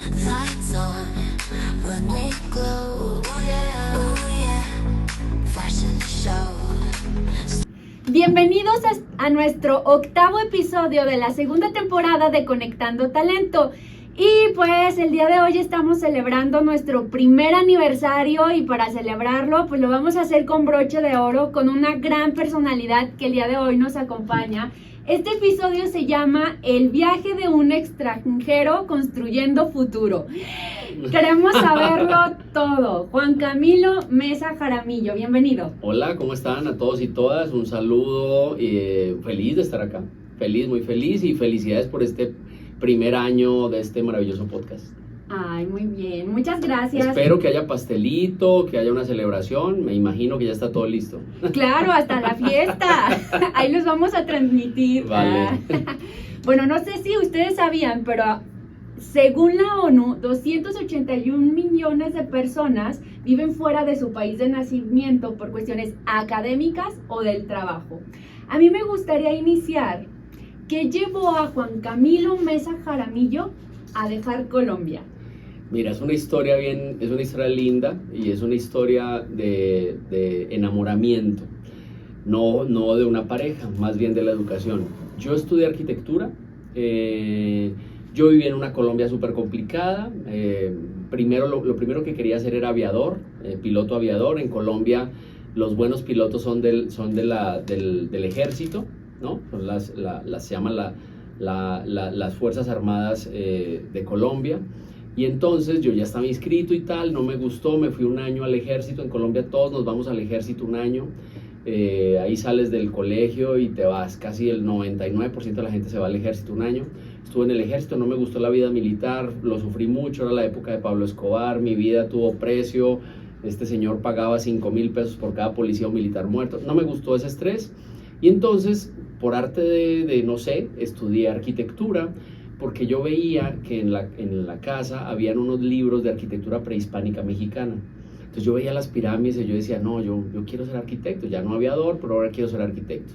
Lights on when we glow. Ooh yeah, ooh yeah. Fashion show. Bienvenidos a nuestro octavo episodio de la segunda temporada de Conectando Talento. Y pues el día de hoy estamos celebrando nuestro primer aniversario y para celebrarlo pues lo vamos a hacer con broche de oro con una gran personalidad que el día de hoy nos acompaña. Este episodio se llama El viaje de un extranjero construyendo futuro. Queremos saberlo todo. Juan Camilo Mesa Jaramillo, bienvenido. Hola, ¿cómo están a todos y todas? Un saludo, feliz de estar acá, muy feliz y felicidades por este primer año de este maravilloso podcast. Ay, muy bien, muchas gracias. Espero que haya pastelito, que haya una celebración, me imagino que ya está todo listo. Claro, hasta la fiesta, ahí los vamos a transmitir. Vale. Bueno, no sé si ustedes sabían, pero según la ONU, 281 millones de personas viven fuera de su país de nacimiento por cuestiones académicas o del trabajo. A mí me gustaría iniciar, ¿qué llevó a Juan Camilo Mesa Jaramillo a dejar Colombia? Mira, es una historia linda y es una historia de enamoramiento, no de una pareja, más bien de la educación. Yo estudié arquitectura, yo viví en una Colombia súper complicada. Lo primero que quería hacer era aviador, piloto aviador. En Colombia los buenos pilotos son del ejército, ¿no? Se llaman las Fuerzas Armadas de Colombia. Y entonces yo ya estaba inscrito y tal, no me gustó, me fui un año al ejército. En Colombia todos nos vamos al ejército un año. Ahí sales del colegio y te vas, casi el 99% de la gente se va al ejército un año. Estuve en el ejército, no me gustó la vida militar, lo sufrí mucho, era la época de Pablo Escobar, mi vida tuvo precio, este señor pagaba 5,000 pesos por cada policía o militar muerto, no me gustó ese estrés. Y entonces, por arte de no sé, estudié arquitectura, porque yo veía que en la casa habían unos libros de arquitectura prehispánica mexicana. Entonces yo veía las pirámides y yo decía, no, yo quiero ser arquitecto, ya no aviador, pero ahora quiero ser arquitecto.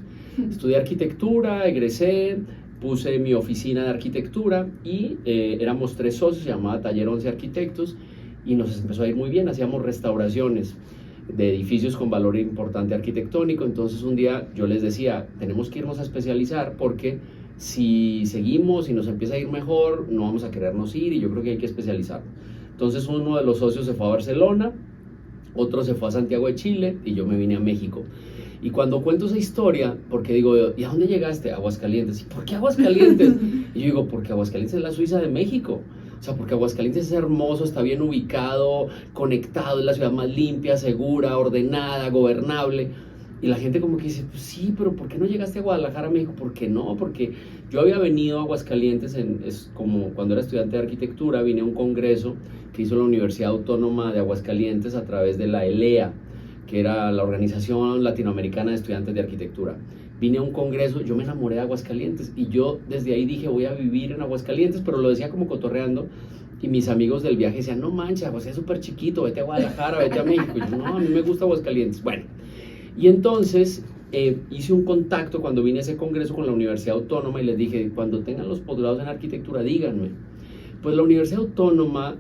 Estudié arquitectura, egresé, puse mi oficina de arquitectura y éramos 3 socios, se llamaba Taller 11 Arquitectos y nos empezó a ir muy bien, hacíamos restauraciones de edificios con valor importante arquitectónico. Entonces un día yo les decía, tenemos que irnos a especializar porque si seguimos y nos empieza a ir mejor, no vamos a querernos ir y yo creo que hay que especializarnos. Entonces uno de los socios se fue a Barcelona, otro se fue a Santiago de Chile y yo me vine a México. Y cuando cuento esa historia, porque digo, ¿y a dónde llegaste? A Aguascalientes. ¿Y por qué Aguascalientes? Y yo digo, porque Aguascalientes es la Suiza de México. O sea, porque Aguascalientes es hermoso, está bien ubicado, conectado, es la ciudad más limpia, segura, ordenada, gobernable. Y la gente como que dice, pues sí, pero ¿por qué no llegaste a Guadalajara, México? ¿Por qué no? Porque yo había venido a Aguascalientes, es como cuando era estudiante de arquitectura, vine a un congreso que hizo la Universidad Autónoma de Aguascalientes a través de la ELEA, que era la Organización Latinoamericana de Estudiantes de Arquitectura. Vine a un congreso, yo me enamoré de Aguascalientes y yo desde ahí dije, voy a vivir en Aguascalientes, pero lo decía como cotorreando. Y mis amigos del viaje decían, no manches, Aguascalientes es súper chiquito, vete a Guadalajara, vete a México. Y yo, no, a mí me gusta Aguascalientes. Bueno, y entonces hice un contacto cuando vine a ese congreso con la Universidad Autónoma y les dije, cuando tengan los posgrados en arquitectura, díganme. Pues la Universidad Autónoma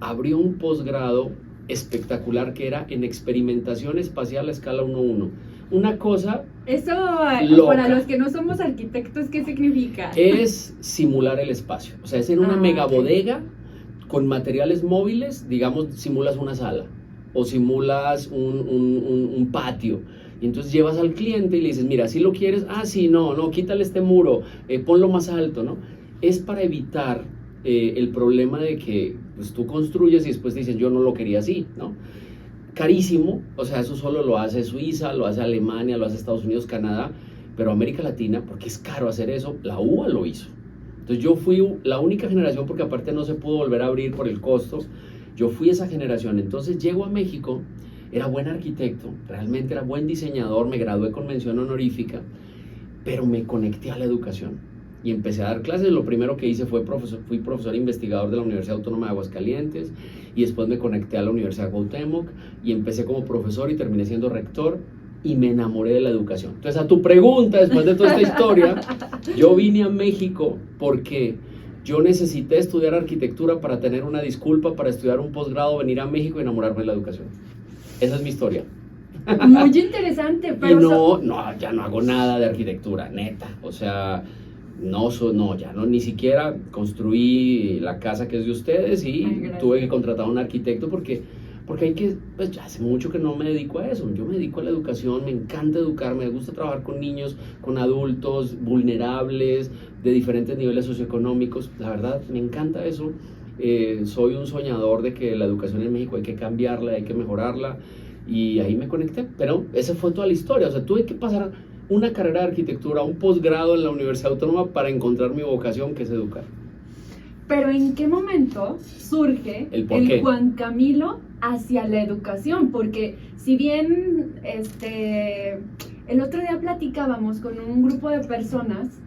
abrió un posgrado espectacular que era en experimentación espacial a escala 1:1. Una cosa Eso, loca. para los que no somos arquitectos, ¿qué significa? Es simular el espacio, o sea, es en una mega bodega con materiales móviles, digamos, simulas una sala o simulas un patio. Y entonces llevas al cliente y le dices, mira, si lo quieres, sí, no, quítale este muro, ponlo más alto, ¿no? Es para evitar el problema de que pues, tú construyes y después te dicen, yo no lo quería así, ¿no? Carísimo, o sea, eso solo lo hace Suiza, lo hace Alemania, lo hace Estados Unidos, Canadá, pero América Latina, porque es caro hacer eso, la UBA lo hizo. Entonces yo fui la única generación, porque aparte no se pudo volver a abrir por el costo, yo fui esa generación. Entonces llego a México, era buen arquitecto, realmente era buen diseñador, me gradué con mención honorífica, pero me conecté a la educación y empecé a dar clases. Lo primero que hice fui profesor investigador de la Universidad Autónoma de Aguascalientes y después me conecté a la Universidad Cuauhtémoc y empecé como profesor y terminé siendo rector y me enamoré de la educación. Entonces, a tu pregunta, después de toda esta historia, yo vine a México porque Yo necesité estudiar arquitectura para tener una disculpa para estudiar un posgrado, venir a México y enamorarme de la educación. Esa es mi historia. Muy interesante, Y pero ya no hago nada de arquitectura, neta. O sea, ni siquiera construí la casa que es de ustedes y gracias. tuve que contratar a un arquitecto porque pues ya hace mucho que no me dedico a eso. Yo me dedico a la educación, me encanta educar, me gusta trabajar con niños, con adultos vulnerables, de diferentes niveles socioeconómicos. La verdad, me encanta eso. Soy un soñador de que la educación en México hay que cambiarla, hay que mejorarla. Y ahí me conecté, pero esa fue toda la historia. O sea, tuve que pasar una carrera de arquitectura, un posgrado en la Universidad Autónoma para encontrar mi vocación, que es educar. Pero ¿en qué momento surge ¿El por qué? Juan Camilo hacia la educación? Porque si bien el otro día platicábamos con un grupo de personas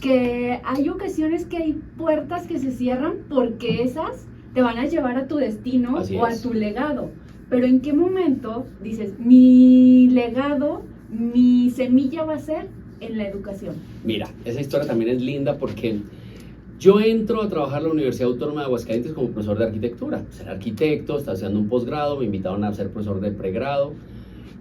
que hay ocasiones que hay puertas que se cierran porque esas te van a llevar a tu destino Así o es. a tu legado. Pero ¿en qué momento dices, mi legado, mi semilla va a ser en la educación? Mira, esa historia también es linda porque yo entro a trabajar en la Universidad Autónoma de Aguascalientes como profesor de arquitectura. Ser arquitecto, estaba haciendo un posgrado, me invitaron a ser profesor de pregrado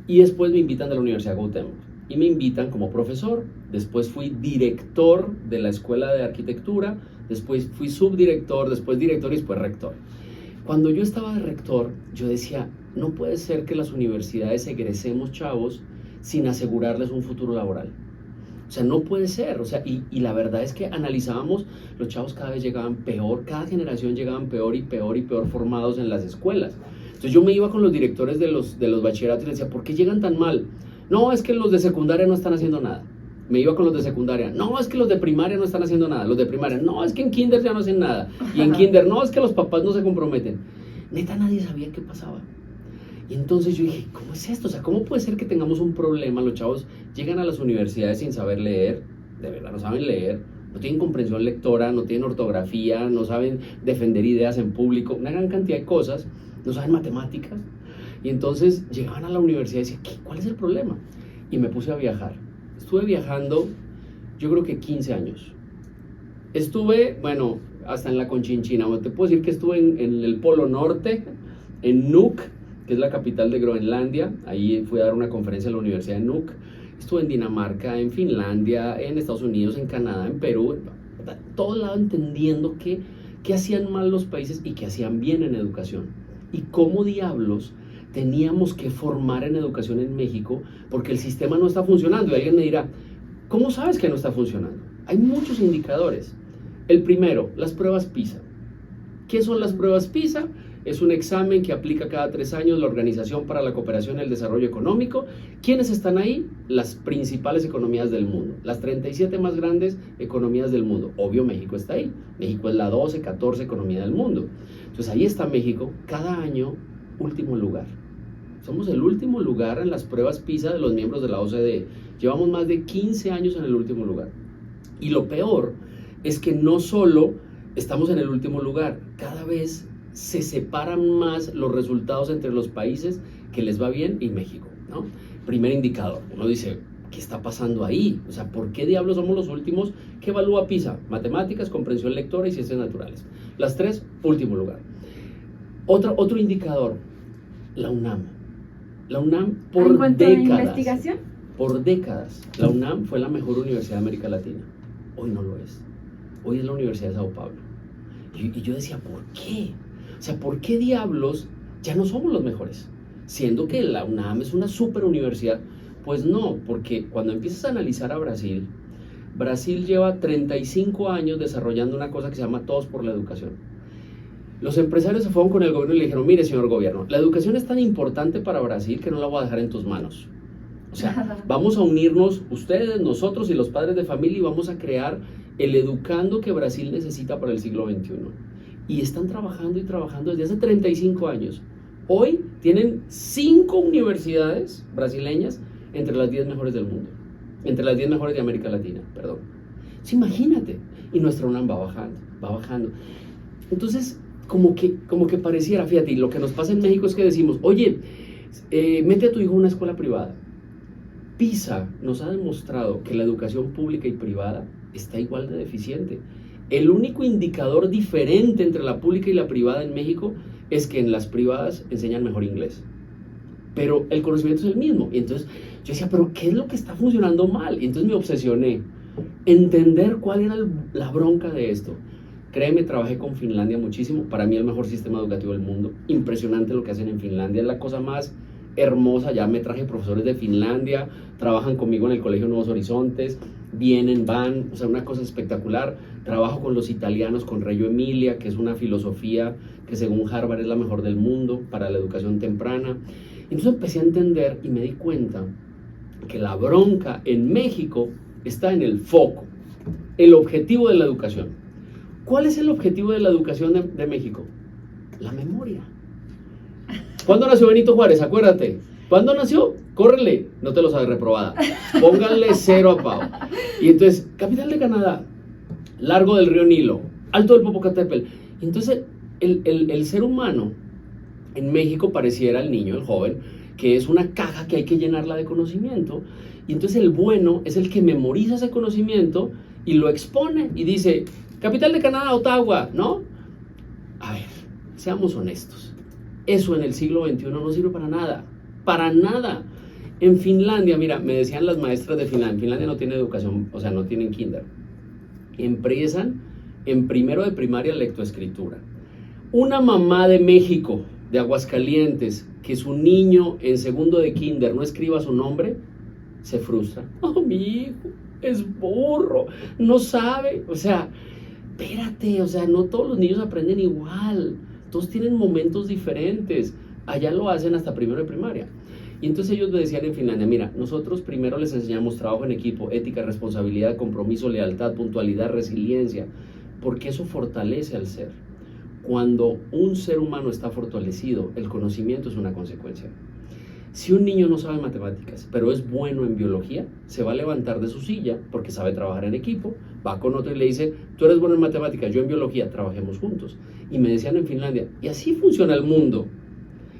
y después me invitan de la Universidad Cuauhtémoc y me invitan como profesor. Después fui director de la Escuela de Arquitectura, después fui subdirector, después director y después rector. Cuando yo estaba de rector, yo decía, no puede ser que las universidades egresemos chavos sin asegurarles un futuro laboral. O sea, no puede ser. O sea, y la verdad es que analizábamos, los chavos cada vez llegaban peor, cada generación llegaban peor y peor y peor formados en las escuelas. Entonces yo me iba con los directores de los bachilleratos y les decía, ¿por qué llegan tan mal? No, es que los de secundaria no están haciendo nada. Me iba con los de secundaria, no, es que los de primaria no están haciendo nada. Los de primaria, no, es que en kinder ya no hacen nada. Y en kinder, no, es que los papás no se comprometen. Neta, nadie sabía qué pasaba. Y entonces yo dije, ¿cómo es esto? O sea, ¿cómo puede ser que tengamos un problema? Los chavos llegan a las universidades sin saber leer, de verdad no saben leer, no tienen comprensión lectora, no tienen ortografía, no saben defender ideas en público, una gran cantidad de cosas, no saben matemáticas. Y entonces llegaban a la universidad y decían, ¿cuál es el problema? Y me puse a viajar. Estuve viajando, yo creo que 15 años. Estuve, bueno, hasta en la Conchinchina. Te puedo decir que estuve en el Polo Norte, en Nuuk, que es la capital de Groenlandia. Ahí fui a dar una conferencia en la Universidad de Nuuk. Estuve en Dinamarca, en Finlandia, en Estados Unidos, en Canadá, en Perú. Todo lado entendiendo qué hacían mal los países y qué hacían bien en educación. Y cómo diablos teníamos que formar en educación en México porque el sistema no está funcionando. Y alguien me dirá, ¿cómo sabes que no está funcionando? Hay muchos indicadores. El primero, las pruebas PISA. ¿Qué son las pruebas PISA? Es un examen que aplica cada 3 años la Organización para la Cooperación y el Desarrollo Económico. ¿Quiénes están ahí? Las principales economías del mundo, las 37 más grandes economías del mundo. Obvio, México está ahí. México es la 12, 14 economía del mundo. Entonces ahí está México, cada año último lugar. Somos el último lugar en las pruebas PISA de los miembros de la OCDE. Llevamos más de 15 años en el último lugar. Y lo peor es que no solo estamos en el último lugar, cada vez se separan más los resultados entre los países que les va bien y México, ¿no? Primer indicador, uno dice, ¿qué está pasando ahí? O sea, ¿por qué diablos somos los últimos? ¿Qué evalúa PISA? Matemáticas, comprensión lectora y ciencias naturales. Las 3, último lugar. Otro indicador, la UNAM. La UNAM ¿En cuanto a décadas, investigación? por décadas, la UNAM fue la mejor universidad de América Latina. Hoy no lo es. Hoy es la Universidad de Sao Paulo. Y yo decía, ¿por qué? O sea, ¿por qué diablos ya no somos los mejores? Siendo que la UNAM es una super universidad. Pues no, porque cuando empiezas a analizar a Brasil, Brasil lleva 35 años desarrollando una cosa que se llama Todos por la Educación. Los empresarios se fueron con el gobierno y le dijeron, mire señor gobierno, la educación es tan importante para Brasil que no la voy a dejar en tus manos. O sea, vamos a unirnos ustedes, nosotros y los padres de familia y vamos a crear el educando que Brasil necesita para el siglo XXI. Y están trabajando y trabajando desde hace 35 años. Hoy tienen 5 universidades brasileñas entre las 10 mejores del mundo. Entre las 10 mejores de América Latina, perdón. Entonces, imagínate. Y nuestra UNAM va bajando, va bajando. Entonces, como que pareciera, fíjate, lo que nos pasa en México es que decimos, oye, mete a tu hijo a una escuela privada. PISA nos ha demostrado que la educación pública y privada está igual de deficiente. El único indicador diferente entre la pública y la privada en México es que en las privadas enseñan mejor inglés. Pero el conocimiento es el mismo. Y entonces yo decía, ¿pero qué es lo que está funcionando mal? Y entonces me obsesioné. Entender cuál era la bronca de esto. Créeme, trabajé con Finlandia muchísimo. Para mí el mejor sistema educativo del mundo. Impresionante lo que hacen en Finlandia. Es la cosa más hermosa. Ya me traje profesores de Finlandia. Trabajan conmigo en el Colegio Nuevos Horizontes. Vienen, van. O sea, una cosa espectacular. Trabajo con los italianos, con Reggio Emilia, que es una filosofía que según Harvard es la mejor del mundo para la educación temprana. Entonces empecé a entender y me di cuenta que la bronca en México está en el foco, el objetivo de la educación. ¿Cuál es el objetivo de la educación de México? La memoria. ¿Cuándo nació Benito Juárez? Acuérdate. ¿Cuándo nació? Córrele. No te lo sabes, reprobada. Pónganle 0 a Pau. Y entonces, capital de Canadá, largo del río Nilo, alto del Popocatépetl. Y entonces, el ser humano en México pareciera el niño, el joven, que es una caja que hay que llenarla de conocimiento. Y entonces el bueno es el que memoriza ese conocimiento y lo expone y dice, capital de Canadá, Ottawa, ¿no? A ver, seamos honestos. Eso en el siglo XXI no sirve para nada. Para nada. En Finlandia, mira, me decían las maestras de Finlandia no tiene educación, o sea, no tienen kinder. Empiezan en primero de primaria lectoescritura. Una mamá de México, de Aguascalientes, que su niño en segundo de kinder no escriba su nombre, se frustra. Oh, mi hijo es burro, no sabe. O sea, espérate, o sea, no todos los niños aprenden igual. Todos tienen momentos diferentes. Allá lo hacen hasta primero de primaria. Y entonces ellos me decían en Finlandia, mira, nosotros primero les enseñamos trabajo en equipo, ética, responsabilidad, compromiso, lealtad, puntualidad, resiliencia, porque eso fortalece al ser. Cuando un ser humano está fortalecido, el conocimiento es una consecuencia. Si un niño no sabe matemáticas, pero es bueno en biología, se va a levantar de su silla porque sabe trabajar en equipo, va con otro y le dice, tú eres bueno en matemáticas, yo en biología, trabajemos juntos. Y me decían en Finlandia, y así funciona el mundo.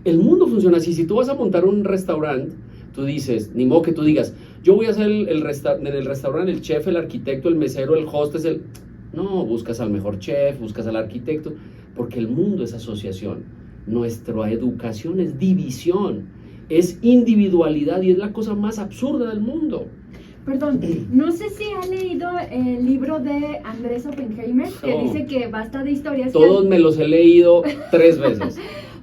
El mundo funciona así. Si tú vas a montar un restaurante, tú dices, ni modo que tú digas, yo voy a ser en el restaurante el chef, el arquitecto, el mesero, el hostess, No, buscas al mejor chef, buscas al arquitecto, porque el mundo es asociación. Nuestra educación es división. Es individualidad y es la cosa más absurda del mundo. Perdón, no sé si ha leído el libro de Andrés Oppenheimer, que dice que basta de historias. Todos me los he leído 3 veces.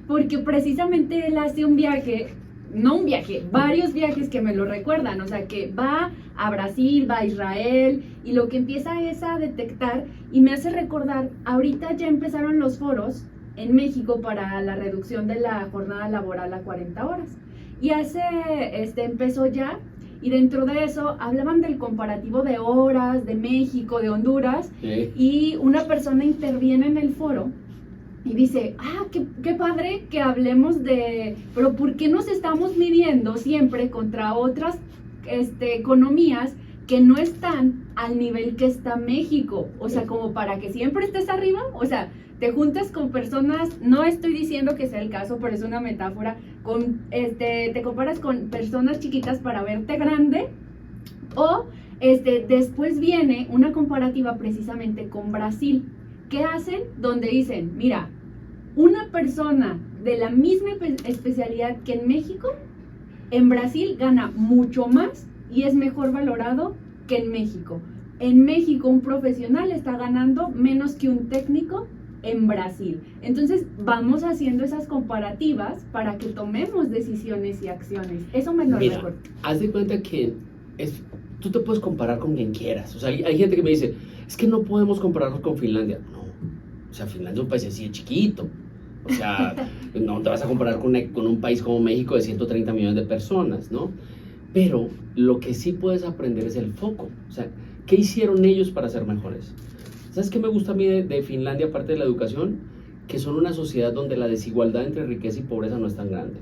Porque precisamente él hace un viaje, varios viajes que me lo recuerdan, o sea, que va a Brasil, va a Israel, y lo que empieza es a detectar, y me hace recordar, ahorita ya empezaron los foros en México para la reducción de la jornada laboral a 40 horas. Y empezó ya, y dentro de eso hablaban del comparativo de horas de México, de Honduras, y una persona interviene en el foro y dice, qué padre que hablemos pero ¿por qué nos estamos midiendo siempre contra otras economías que no están al nivel que está México? O sea, como para que siempre estés arriba, o sea, te juntas con personas, no estoy diciendo que sea el caso, pero es una metáfora, te comparas con personas chiquitas para verte grande, o después viene una comparativa precisamente con Brasil. ¿Qué hacen? Donde dicen, mira, una persona de la misma especialidad que en México, en Brasil gana mucho más y es mejor valorado que en México. En México un profesional está ganando menos que un técnico en Brasil. Entonces vamos haciendo esas comparativas para que tomemos decisiones y acciones. Eso me lo recuerdo. Haz de cuenta que tú te puedes comparar con quien quieras. O sea, hay gente que me dice, es que no podemos compararnos con Finlandia. No, o sea, Finlandia es un país así de chiquito. O sea, no te vas a comparar con un país como México de 130 millones de personas, ¿no? Pero lo que sí puedes aprender es el foco. O sea, ¿qué hicieron ellos para ser mejores? ¿Sabes qué me gusta a mí de Finlandia, aparte de la educación? Que son una sociedad donde la desigualdad entre riqueza y pobreza no es tan grande.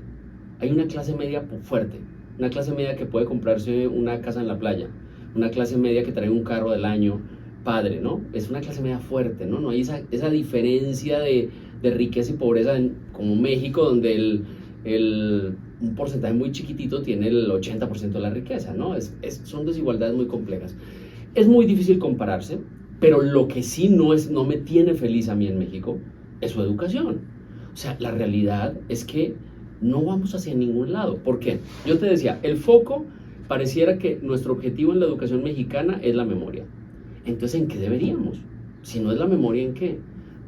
Hay una clase media fuerte, una clase media que puede comprarse una casa en la playa, una clase media que trae un carro del año padre, ¿no? Es una clase media fuerte, ¿no? No hay esa diferencia de riqueza y pobreza como México, donde un porcentaje muy chiquitito tiene el 80% de la riqueza, ¿no? Son desigualdades muy complejas. Es muy difícil compararse. Pero lo que sí no me tiene feliz a mí en México es su educación. O sea, la realidad es que no vamos hacia ningún lado. ¿Por qué? Yo te decía, el foco pareciera que nuestro objetivo en la educación mexicana es la memoria. Entonces, ¿en qué deberíamos? Si no es la memoria, ¿en qué?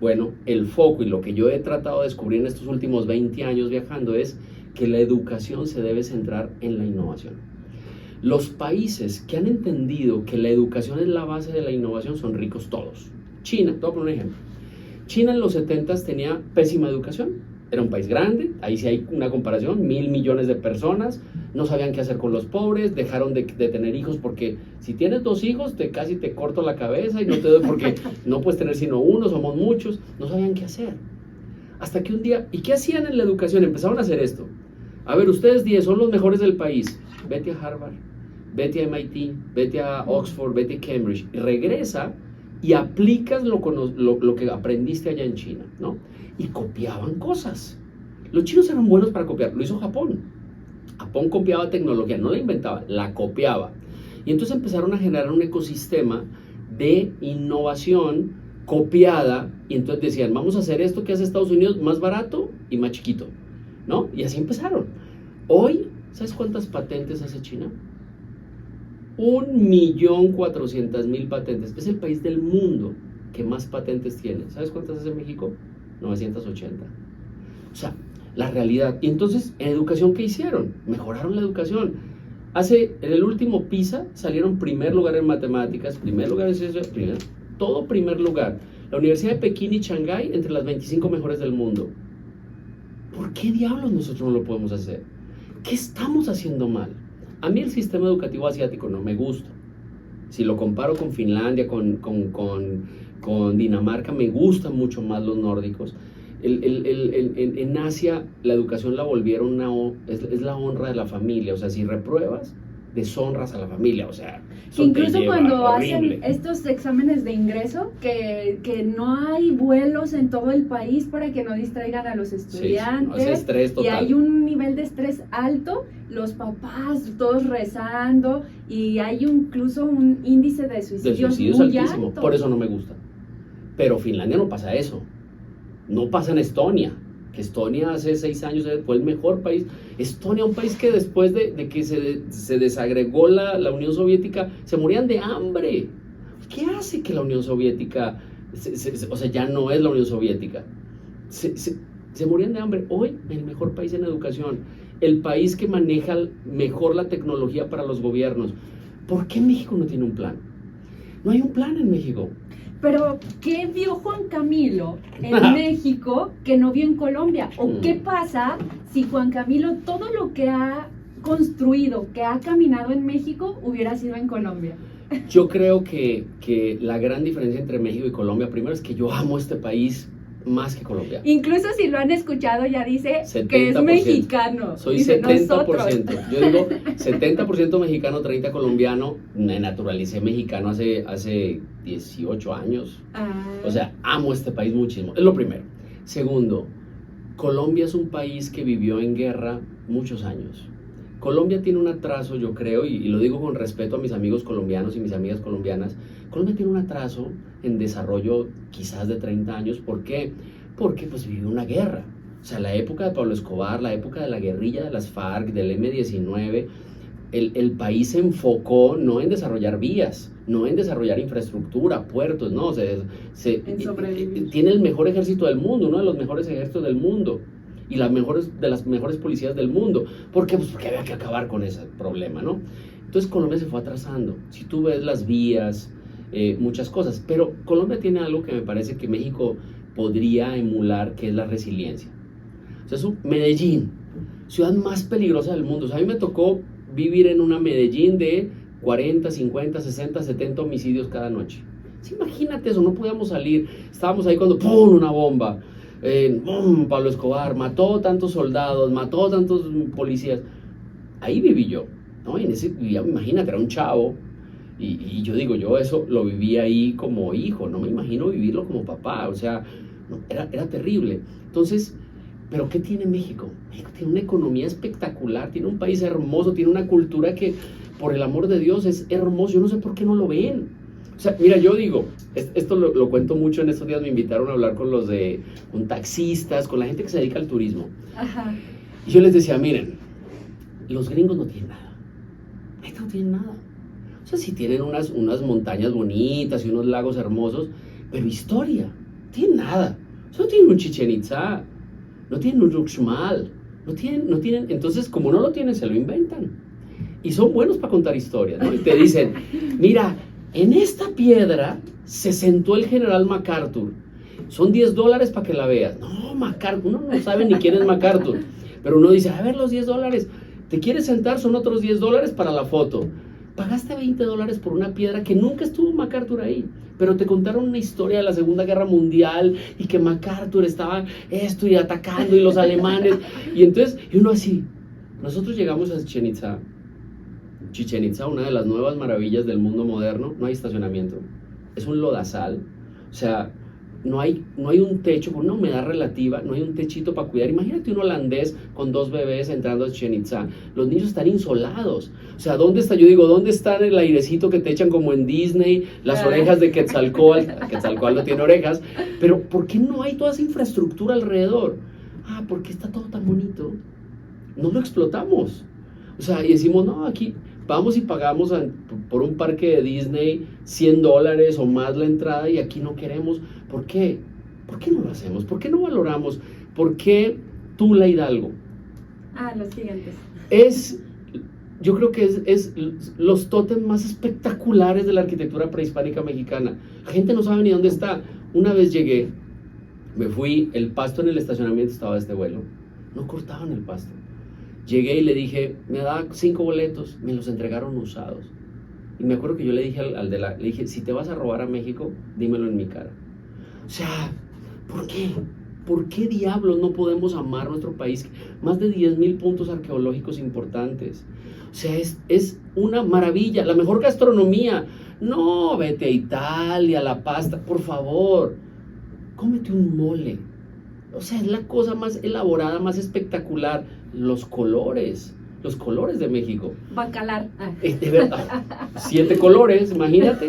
Bueno, el foco y lo que yo he tratado de descubrir en estos últimos 20 años viajando es que la educación se debe centrar en la innovación. Los países que han entendido que la educación es la base de la innovación son ricos todos. China, te voy a poner un ejemplo. China en los 70s tenía pésima educación. Era un país grande, ahí sí hay una comparación, 1.000 millones de personas, no sabían qué hacer con los pobres, dejaron de tener hijos porque si tienes 2 hijos casi te corto la cabeza y no te doy porque no puedes tener sino uno, somos muchos, no sabían qué hacer. Hasta que un día, ¿y qué hacían en la educación? Empezaron a hacer esto. A ver, ustedes 10 son los mejores del país, vete a Harvard, vete a MIT, vete a Oxford, vete a Cambridge, y regresa y aplicas lo que aprendiste allá en China, ¿no? Y copiaban cosas. Los chinos eran buenos para copiar, lo hizo Japón. Japón copiaba tecnología, no la inventaba, la copiaba. Y entonces empezaron a generar un ecosistema de innovación copiada, y entonces decían, vamos a hacer esto que hace Estados Unidos más barato y más chiquito, ¿no? Y así empezaron. Hoy, ¿sabes cuántas patentes hace China? 1.400.000 patentes. Es el país del mundo que más patentes tiene. ¿Sabes cuántas hace México? 980. O sea, la realidad. Y entonces, en educación, ¿qué hicieron? Mejoraron la educación. En el último PISA salieron primer lugar en matemáticas, primer lugar en ciencias, todo primer lugar. La Universidad de Pekín y Shanghái entre las 25 mejores del mundo. ¿Por qué diablos nosotros no lo podemos hacer? ¿Qué estamos haciendo mal? A mí el sistema educativo asiático no me gusta. Si lo comparo con Finlandia, con Dinamarca, me gustan mucho más los nórdicos. En Asia la educación la volvieron es la honra de la familia. O sea, si repruebas, deshonras a la familia. O sea, incluso cuando horrible. hacen estos exámenes de ingreso, que no hay vuelos en todo el país para que no distraigan a los estudiantes. Sí, estrés total. Y hay un nivel de estrés alto, los papás todos rezando, y hay incluso un índice de suicidios muy altísimo. alto. Por eso no me gusta. Pero Finlandia no pasa eso. No pasa en Estonia. Que Estonia hace 6 años fue el mejor país. Estonia, un país que después de que se desagregó la Unión Soviética, se morían de hambre. ¿Qué hace que la Unión Soviética, o sea, ya no es la Unión Soviética? Se morían de hambre. Hoy, el mejor país en educación, el país que maneja mejor la tecnología para los gobiernos. ¿Por qué México no tiene un plan? No hay un plan en México. Pero, ¿qué vio Juan Camilo en México que no vio en Colombia? ¿O qué pasa si Juan Camilo todo lo que ha construido, que ha caminado en México, hubiera sido en Colombia? Yo creo que la gran diferencia entre México y Colombia, primero, es que yo amo este país más que Colombia. Incluso si lo han escuchado, ya dice 70%. Que es mexicano. Soy dice 70%. nosotros. Yo digo 70% mexicano, 30% colombiano. Me naturalicé mexicano hace 18 años. O sea, amo este país muchísimo. Es lo primero. Segundo, Colombia es un país que vivió en guerra muchos años. Colombia tiene un atraso, yo creo, y lo digo con respeto a mis amigos colombianos y mis amigas colombianas. Colombia tiene un atraso en desarrollo quizás de 30 años. ¿Por qué? Porque pues vivió una guerra. O sea, la época de Pablo Escobar, la época de la guerrilla de las FARC, del M-19, el país se enfocó no en desarrollar vías, no en desarrollar infraestructura, puertos, no. Tiene el mejor ejército del mundo, uno de los mejores ejércitos del mundo. Y de las mejores policías del mundo. ¿Por qué? Pues porque había que acabar con ese problema, ¿no? Entonces Colombia se fue atrasando. Si tú ves las vías, muchas cosas. Pero Colombia tiene algo que me parece que México podría emular, que es la resiliencia. O sea, Medellín, ciudad más peligrosa del mundo. O sea, a mí me tocó vivir en una Medellín de 40, 50, 60, 70 homicidios cada noche. Sí, imagínate eso, no podíamos salir. Estábamos ahí cuando ¡pum! Una bomba. Pablo Escobar mató tantos soldados, mató tantos policías. Ahí viví yo, ¿no? Imagínate, era un chavo. Y yo digo, yo eso lo viví ahí como hijo, no me imagino vivirlo como papá. O sea, no, era terrible. Entonces, ¿pero qué tiene México? México tiene una economía espectacular, tiene un país hermoso, tiene una cultura que, por el amor de Dios, es hermoso. Yo no sé por qué no lo ven. O sea, mira, yo digo, esto lo cuento mucho en estos días, me invitaron a hablar con taxistas, con la gente que se dedica al turismo. Ajá. Y yo les decía, miren, los gringos no tienen nada. Neta, no tienen nada. O sea, sí tienen unas montañas bonitas y unos lagos hermosos, pero historia, no tienen nada. O sea, no tienen un Chichén Itzá, no tienen un Uxmal, no tienen, entonces como no lo tienen, se lo inventan. Y son buenos para contar historias, ¿no? Y te dicen, mira, en esta piedra se sentó el general MacArthur. Son $10 para que la veas. No, MacArthur, uno no sabe ni quién es MacArthur. Pero uno dice, a ver, los $10. ¿Te quieres sentar? Son otros $10 para la foto. Pagaste $20 por una piedra que nunca estuvo MacArthur ahí. Pero te contaron una historia de la Segunda Guerra Mundial y que MacArthur estaba esto y atacando y los alemanes. Y entonces, y uno así. Nosotros llegamos a Chichén Itzá. Chichén Itzá, una de las nuevas maravillas del mundo moderno, no hay estacionamiento, es un lodazal, o sea, no hay un techo, con una humedad relativa, no hay un techito para cuidar. Imagínate un holandés con 2 bebés entrando a Chichén Itzá, los niños están insolados, o sea, ¿dónde está? Yo digo, ¿dónde está el airecito que te echan como en Disney, las orejas de Quetzalcóatl? Quetzalcóatl no tiene orejas, pero ¿por qué no hay toda esa infraestructura alrededor? Ah, porque está todo tan bonito, no lo explotamos, o sea, y decimos, no, aquí vamos y pagamos por un parque de Disney $100 o más la entrada y aquí no queremos. ¿Por qué? ¿Por qué no lo hacemos? ¿Por qué no valoramos? ¿Por qué Tula Hidalgo? Los siguientes. Yo creo que es los tótems más espectaculares de la arquitectura prehispánica mexicana. La gente no sabe ni dónde está. Una vez llegué, me fui, el pasto en el estacionamiento estaba de este vuelo. No cortaban el pasto. Llegué y le dije, me da 5 boletos, me los entregaron usados. Y me acuerdo que yo le dije le dije, si te vas a robar a México, dímelo en mi cara. O sea, ¿por qué? ¿Por qué diablos no podemos amar nuestro país? Más de 10,000 puntos arqueológicos importantes. O sea, es una maravilla, la mejor gastronomía. No, vete a Italia, la pasta, por favor, cómete un mole. O sea, es la cosa más elaborada, más espectacular. Los colores de México. Bacalar. De verdad, 7 colores, imagínate.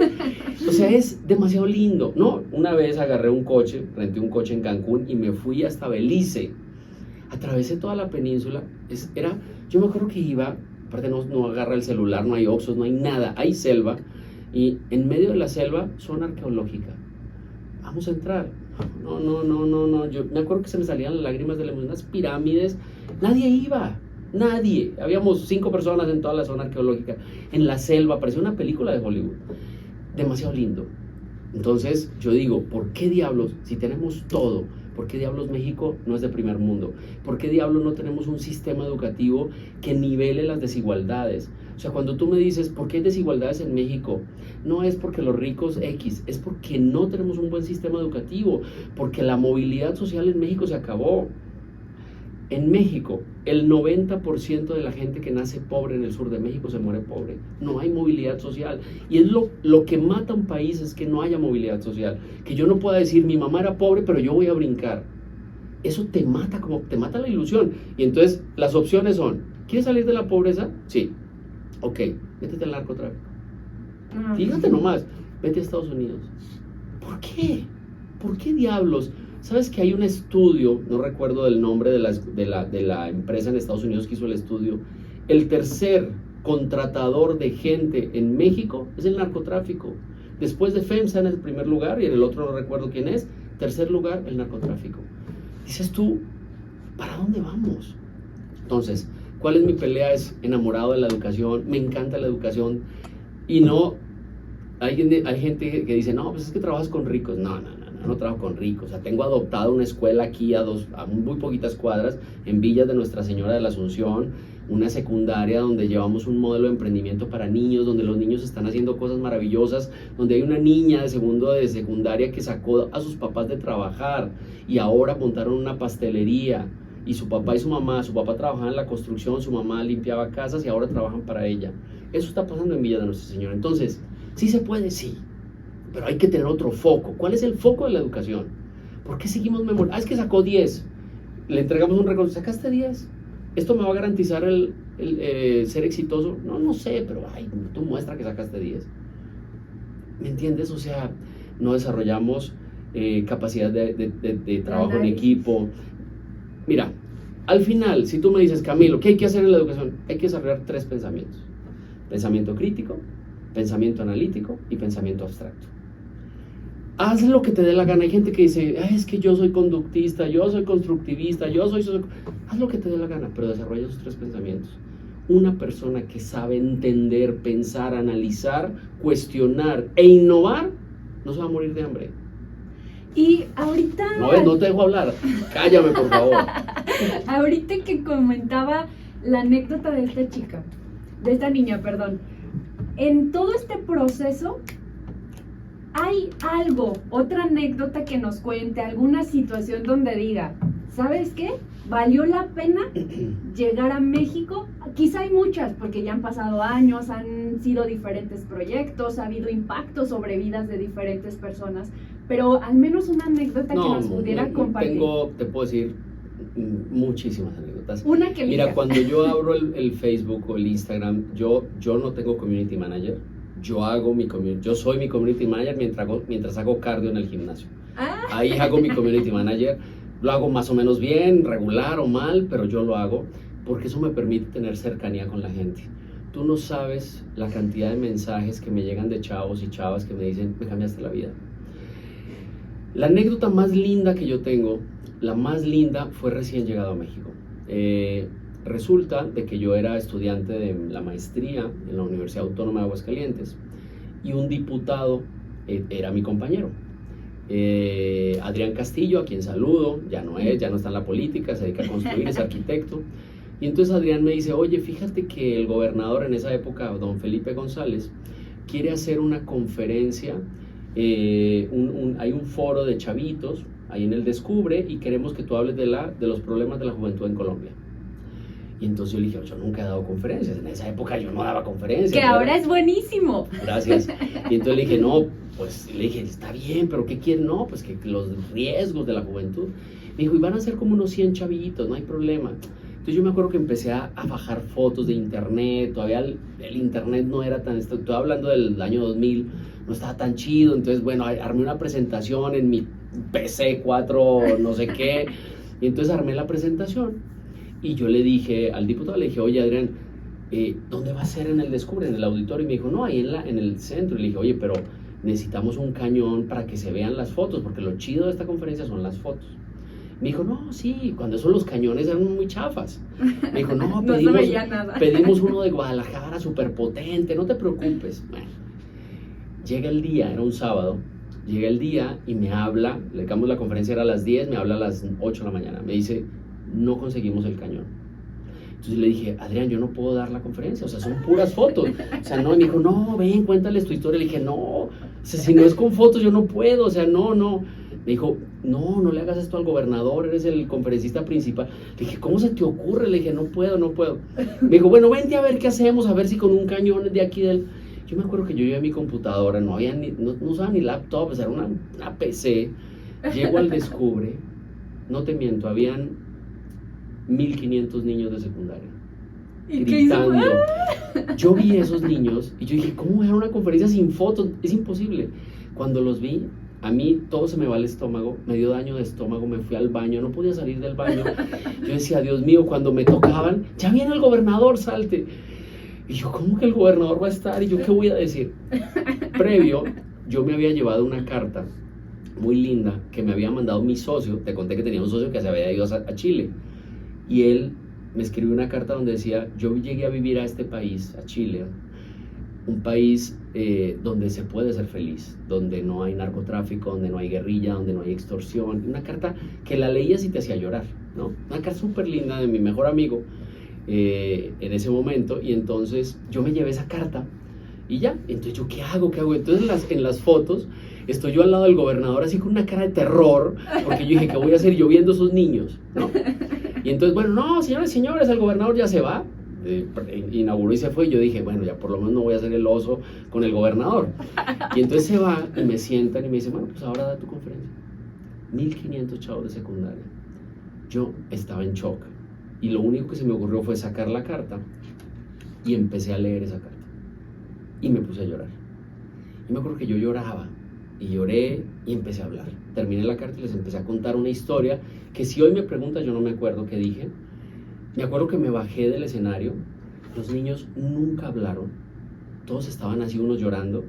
O sea, es demasiado lindo. No, una vez agarré un coche, renté un coche en Cancún y me fui hasta Belice. Atravesé toda la península. Yo me acuerdo que iba, aparte no agarra el celular, no hay Oxxos, no hay nada, hay selva. Y en medio de la selva, zona arqueológica. Vamos a entrar. No. Yo me acuerdo que se me salían las lágrimas de unas pirámides. Nadie iba, nadie. Habíamos 5 personas en toda la zona arqueológica. En la selva, parecía una película de Hollywood. Demasiado lindo. Entonces, yo digo, ¿por qué diablos, si tenemos todo, por qué diablos México no es de primer mundo? ¿Por qué diablos no tenemos un sistema educativo que nivele las desigualdades? O sea, cuando tú me dices, ¿por qué hay desigualdades en México? No es porque los ricos X, es porque no tenemos un buen sistema educativo, porque la movilidad social en México se acabó. En México, el 90% de la gente que nace pobre en el sur de México se muere pobre. No hay movilidad social. Y es lo que mata a un país, es que no haya movilidad social. Que yo no pueda decir, mi mamá era pobre, pero yo voy a brincar. Eso te mata la ilusión. Y entonces, las opciones son, ¿quieres salir de la pobreza? Sí. Ok, métete al narcotráfico. Fíjate nomás, vete a Estados Unidos. ¿Por qué? ¿Por qué diablos? ¿Sabes que hay un estudio, no recuerdo el nombre de la empresa en Estados Unidos que hizo el estudio? El tercer contratador de gente en México es el narcotráfico. Después de FEMSA en el primer lugar, y en el otro no recuerdo quién es, tercer lugar, el narcotráfico. Dices tú, ¿para dónde vamos? Entonces, ¿cuál es mi pelea? Es enamorado de la educación, me encanta la educación, y no, hay gente que dice, no, pues es que trabajas con ricos. No trabajo con ricos. O sea, tengo adoptado una escuela aquí a muy poquitas cuadras, en Villas de Nuestra Señora de la Asunción, una secundaria donde llevamos un modelo de emprendimiento para niños, donde los niños están haciendo cosas maravillosas, donde hay una niña de segundo de secundaria que sacó a sus papás de trabajar y ahora montaron una pastelería, y su papá y su papá trabajaban en la construcción, su mamá limpiaba casas y ahora trabajan para ella. Eso está pasando en Villa de Nuestra Señora. Entonces, ¿sí se puede? Sí, pero hay que tener otro foco. ¿Cuál es el foco de la educación? ¿Por qué seguimos memoriando? Es que sacó 10, le entregamos un reconocimiento, ¿sacaste 10? ¿Esto me va a garantizar el ser exitoso? No sé, pero tú muestra que sacaste 10. ¿me entiendes? O sea, no desarrollamos capacidad de trabajo en Análisis. equipo. Mira, al final, si tú me dices, Camilo, ¿qué hay que hacer en la educación? Hay que desarrollar 3 pensamientos: pensamiento crítico, pensamiento analítico y pensamiento abstracto. Haz lo que te dé la gana. Hay gente que dice, es que yo soy conductista, yo soy constructivista, haz lo que te dé la gana, pero desarrolla esos 3 pensamientos. Una persona que sabe entender, pensar, analizar, cuestionar e innovar, no se va a morir de hambre. Y ahorita... No te dejo hablar, cállame por favor. Ahorita que comentaba la anécdota de esta chica, de esta niña, perdón, en todo este proceso, ¿hay algo, otra anécdota que nos cuente, alguna situación donde diga, ¿sabes qué? ¿Valió la pena llegar a México? Quizá hay muchas, porque ya han pasado años, han sido diferentes proyectos, ha habido impactos sobre vidas de diferentes personas, pero al menos una anécdota que nos pudiera compartir. Te puedo decir muchísimas anécdotas. Una que Mira, elija. cuando yo abro el Facebook o el Instagram, yo no tengo community manager. Yo soy mi community manager mientras hago cardio en el gimnasio. Ahí hago mi community manager. Lo hago más o menos bien, regular o mal, pero yo lo hago porque eso me permite tener cercanía con la gente. Tú no sabes la cantidad de mensajes que me llegan de chavos y chavas que me dicen, me cambiaste la vida. La anécdota más linda que yo tengo, la más linda, fue recién llegado a México. Resulta de que yo era estudiante de la maestría en la Universidad Autónoma de Aguascalientes y un diputado era mi compañero. Adrián Castillo, a quien saludo, ya no está en la política, se dedica a construir, es arquitecto. Y entonces Adrián me dice, oye, fíjate que el gobernador en esa época, don Felipe González, quiere hacer una conferencia, hay un foro de chavitos ahí en el Descubre y queremos que tú hables de los problemas de la juventud en Colombia. Y entonces yo le dije, yo nunca he dado conferencias, en esa época yo no daba conferencias. Que ahora es buenísimo. Gracias. Y entonces le dije, no, pues le dije, está bien, pero ¿qué quieren? No, pues que los riesgos de la juventud. Me dijo, y van a ser como unos 100 chavitos, no hay problema. Entonces yo me acuerdo que empecé a bajar fotos de internet, todavía el internet no era tan, estoy hablando del año 2000, no estaba tan chido, entonces bueno, armé una presentación en mi PC 4 no sé qué, y entonces armé la presentación. Y yo le dije al diputado, le dije, oye Adrián, ¿dónde va a ser en el Descubre, en el auditorio? Y me dijo, no, ahí en el centro. Y le dije, oye, pero necesitamos un cañón para que se vean las fotos, porque lo chido de esta conferencia son las fotos. Me dijo, no, sí, cuando eso los cañones eran muy chafas. Me dijo, no, No se veía nada. pedimos uno de Guadalajara súper potente, no te preocupes. Bueno, llega el día, era un sábado, llega el día y me habla, la conferencia era a las 10, me habla a las 8 de la mañana, me dice, no conseguimos el cañón. Entonces le dije, Adrián, yo no puedo dar la conferencia, o sea, son puras fotos. O sea, no, y me dijo, no, ven, cuéntales tu historia. Le dije, no, o sea, si no es con fotos, yo no puedo, o sea, no. Me dijo, no le hagas esto al gobernador, eres el conferencista principal. Le dije, ¿cómo se te ocurre? Le dije, no puedo. Me dijo, bueno, vente a ver qué hacemos, a ver si con un cañón de aquí del... Yo me acuerdo que yo llevé mi computadora, no usaba ni laptop, o sea, era una PC. Llego al Descubre, no te miento, habían 1,500 niños de secundaria. ¿Y gritando. qué hizo? Yo vi a esos niños y yo dije, ¿cómo voy a dar una conferencia sin fotos? Es imposible. Cuando los vi, a mí todo se me va al estómago, me dio daño de estómago, me fui al baño, no podía salir del baño. Yo decía, Dios mío, cuando me tocaban, ya viene el gobernador, salte. Y yo, ¿cómo que el gobernador va a estar? ¿Y yo qué voy a decir? Previo, yo me había llevado una carta muy linda que me había mandado mi socio. Te conté que tenía un socio que se había ido a Chile. Y él me escribió una carta donde decía, yo llegué a vivir a este país, a Chile, un país donde se puede ser feliz, donde no hay narcotráfico, donde no hay guerrilla, donde no hay extorsión. Una carta que la leías y te hacía llorar, ¿no? Una carta súper linda de mi mejor amigo en ese momento. Y entonces yo me llevé esa carta y ya, entonces yo, ¿qué hago? Entonces en las fotos estoy yo al lado del gobernador así con una cara de terror, porque yo dije, ¿qué voy a hacer yo viendo a esos niños? ¿No? Y entonces, bueno, no, señores, el gobernador ya se va, inauguró y se fue. Y yo dije, bueno, ya por lo menos no voy a hacer el oso con el gobernador. Y entonces se va y me sientan y me dicen, bueno, pues ahora da tu conferencia. 1,500 chavos de secundaria. Yo estaba en shock y lo único que se me ocurrió fue sacar la carta y empecé a leer esa carta y me puse a llorar. Y me acuerdo que yo lloraba, y lloré y empecé a hablar. Terminé la carta y les empecé a contar una historia que si hoy me preguntas yo no me acuerdo qué dije. Me acuerdo que me bajé del escenario, los niños nunca hablaron, todos estaban así, unos llorando.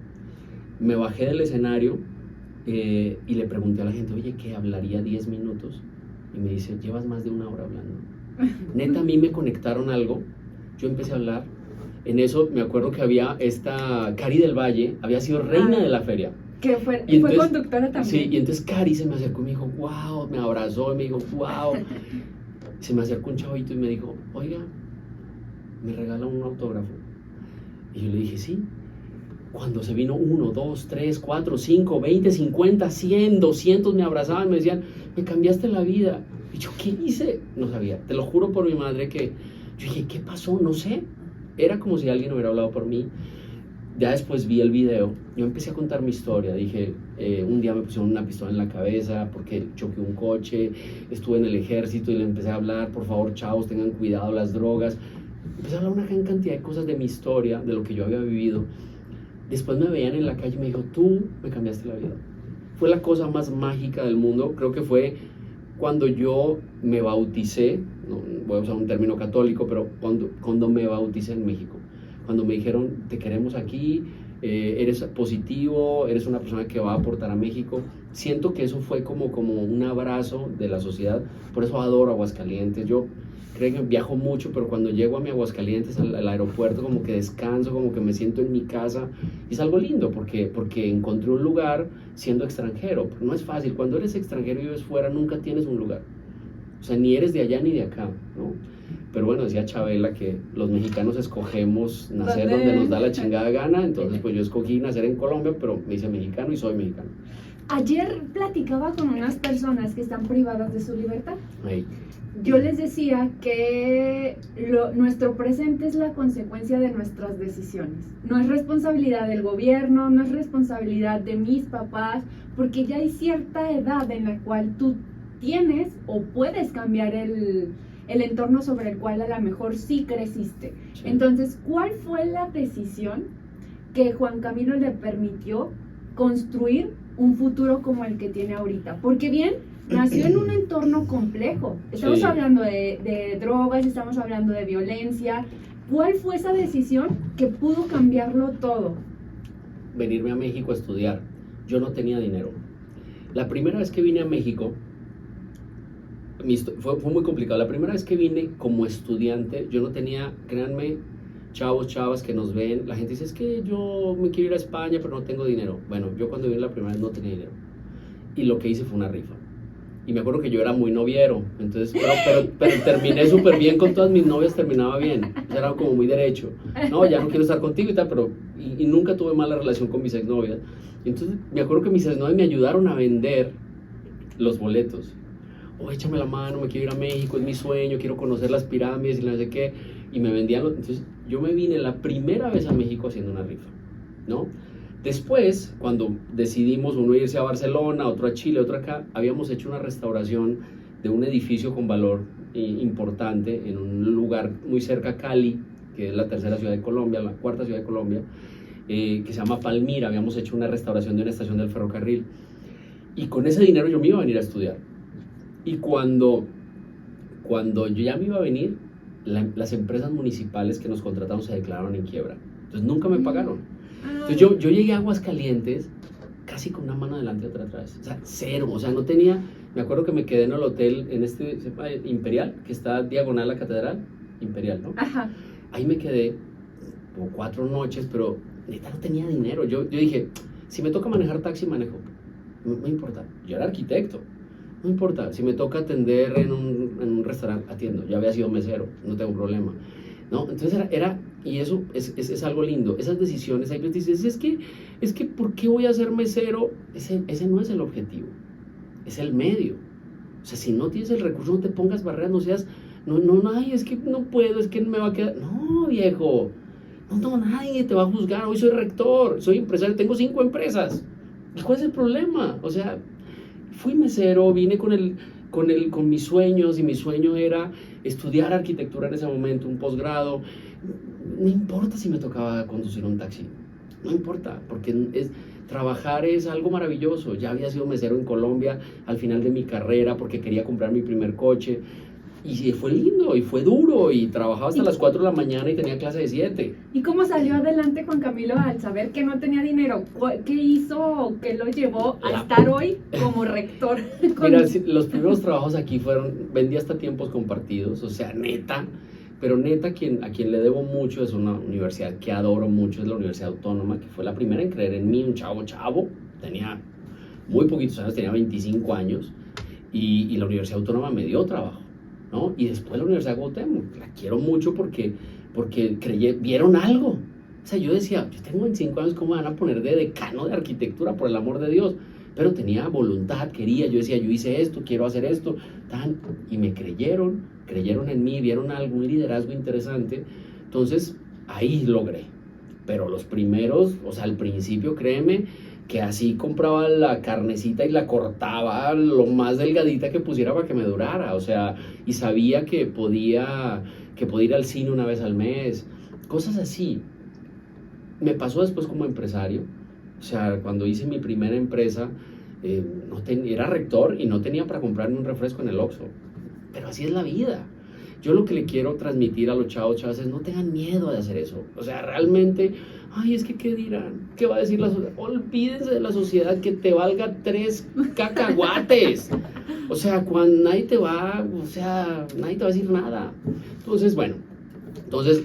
Me bajé del escenario y le pregunté a la gente, oye, ¿qué hablaría 10 minutos? Y me dice, llevas más de 1 hora hablando. Neta, a mí me conectaron algo, yo empecé a hablar. En eso me acuerdo que había esta Cari del Valle, había sido reina de la feria. Que fue Entonces, conductora también. Sí, y entonces Cari se me acercó y me dijo, wow, me abrazó y me dijo, wow. Se me acercó un chavito y me dijo, oiga, ¿me regala un autógrafo? Y yo le dije, sí. Cuando se vino 1, 2, 3, 4, 5, 20, 50, 100, 200 me abrazaban, me decían, me cambiaste la vida. Y yo, ¿qué hice? No sabía, te lo juro por mi madre que yo dije, ¿qué pasó? No sé. Era como si alguien hubiera hablado por mí. Ya después vi el video, yo empecé a contar mi historia, dije, un día me pusieron una pistola en la cabeza porque choqué un coche, estuve en el ejército y le empecé a hablar, por favor, chavos, tengan cuidado, las drogas. Empecé a hablar una gran cantidad de cosas de mi historia, de lo que yo había vivido. Después me veían en la calle y me dijo, tú me cambiaste la vida. Fue la cosa más mágica del mundo, creo que fue cuando yo me bauticé, no voy a usar un término católico, pero cuando me bauticé en México. Cuando me dijeron, te queremos aquí, eres positivo, eres una persona que va a aportar a México. Siento que eso fue como un abrazo de la sociedad, por eso adoro Aguascalientes. Yo creo que viajo mucho, pero cuando llego a mi Aguascalientes, al aeropuerto, como que descanso, como que me siento en mi casa. Y es algo lindo, porque encontré un lugar siendo extranjero. Pero no es fácil, cuando eres extranjero y vives fuera, nunca tienes un lugar. O sea, ni eres de allá ni de acá, ¿no? Pero bueno, decía Chabela que los mexicanos escogemos nacer donde nos da la chingada gana, entonces pues yo escogí nacer en Colombia, pero me hice mexicano y soy mexicano. Ayer platicaba con unas personas que están privadas de su libertad. Ahí. Yo les decía que nuestro presente es la consecuencia de nuestras decisiones. No es responsabilidad del gobierno, no es responsabilidad de mis papás, porque ya hay cierta edad en la cual tú tienes o puedes cambiar el entorno sobre el cual a lo mejor sí creciste. Sí. Entonces, ¿cuál fue la decisión que Juan Camilo le permitió construir un futuro como el que tiene ahorita? Porque bien, nació en un entorno complejo. Estamos Sí. hablando de drogas, estamos hablando de violencia. ¿Cuál fue esa decisión que pudo cambiarlo todo? Venirme a México a estudiar. Yo no tenía dinero. La primera vez que vine a México, fue muy complicado. La primera vez que vine como estudiante, yo no tenía, créanme, chavos, chavas que nos ven, la gente dice, es que yo me quiero ir a España, pero no tengo dinero. Bueno, yo cuando vine la primera vez no tenía dinero. Y lo que hice fue una rifa. Y me acuerdo que yo era muy noviero, entonces, pero terminé súper bien con todas mis novias, terminaba bien. O sea, era como muy derecho. No, ya no quiero estar contigo y tal, pero y nunca tuve mala relación con mis exnovias. Entonces, me acuerdo que mis exnovias me ayudaron a vender los boletos. Oh, échame la mano, me quiero ir a México, es mi sueño, quiero conocer las pirámides y no sé qué. Y me vendían, entonces yo me vine la primera vez a México haciendo una rifa, ¿no? Después, cuando decidimos uno irse a Barcelona, otro a Chile, otro acá, habíamos hecho una restauración de un edificio con valor importante en un lugar muy cerca a Cali, que es la tercera ciudad de Colombia, la cuarta ciudad de Colombia, que se llama Palmira. Habíamos hecho una restauración de una estación del ferrocarril. Y con ese dinero yo me iba a venir a estudiar. Y cuando yo ya me iba a venir, las empresas municipales que nos contrataron se declararon en quiebra. Entonces nunca me pagaron. Entonces yo llegué a Aguascalientes casi con una mano adelante y otra atrás. O sea, cero. O sea, no tenía... Me acuerdo que me quedé en el hotel, en este sepa, Imperial, que está diagonal a la catedral. Imperial, ¿no? Ajá. Ahí me quedé como 4 noches, pero neta no tenía dinero. Yo dije, si me toca manejar taxi, manejo. No importa. Yo era arquitecto. No importa, si me toca atender en un restaurante, atiendo. Ya había sido mesero, no tengo problema, ¿no? Entonces y eso es algo lindo. Esas decisiones, hay veces dices, es que ¿por qué voy a ser mesero? Ese no es el objetivo, es el medio. O sea, si no tienes el recurso, no te pongas barreras, no seas, ay, es que no puedo, es que me va a quedar. No, viejo, no, nadie te va a juzgar. Hoy soy rector, soy empresario, tengo 5 empresas. ¿Y cuál es el problema? O sea, fui mesero, vine con mis sueños, y mi sueño era estudiar arquitectura en ese momento, un posgrado. No importa si me tocaba conducir un taxi, no importa, porque trabajar es algo maravilloso. Ya había sido mesero en Colombia al final de mi carrera porque quería comprar mi primer coche. Y fue lindo, y fue duro, y trabajaba hasta las 4 de la mañana y tenía clase de 7. ¿Y cómo salió adelante Juan Camilo al saber que no tenía dinero? ¿Qué hizo o qué lo llevó a estar hoy como rector? Mira, los primeros trabajos aquí fueron, vendí hasta tiempos compartidos, o sea, neta, pero neta a quien le debo mucho es una universidad que adoro mucho, es la Universidad Autónoma, que fue la primera en creer en mí, un chavo, tenía muy poquitos años, tenía 25 años, y la Universidad Autónoma me dio trabajo, ¿no? Y después la Universidad de Cuauhtémoc, la quiero mucho porque vieron algo. O sea, yo decía, yo tengo 25 años, ¿cómo me van a poner de decano de arquitectura, por el amor de Dios? Pero tenía voluntad, quería, yo decía, yo hice esto, quiero hacer esto, y me creyeron en mí, vieron algo, un liderazgo interesante. Entonces, ahí logré. Pero los primeros, o sea, al principio, créeme, que así compraba la carnecita y la cortaba lo más delgadita que pusiera para que me durara, o sea, y sabía que podía ir al cine una vez al mes, cosas así. Me pasó después como empresario, o sea, cuando hice mi primera empresa, era rector y no tenía para comprarme un refresco en el Oxxo, pero así es la vida. Yo lo que le quiero transmitir a los chavos es no tengan miedo de hacer eso, o sea, realmente... Ay, es que ¿qué dirán? ¿Qué va a decir la sociedad? Olvídense de la sociedad, que te valga 3 cacahuates. O sea, cuando nadie te va a decir nada. Entonces, bueno,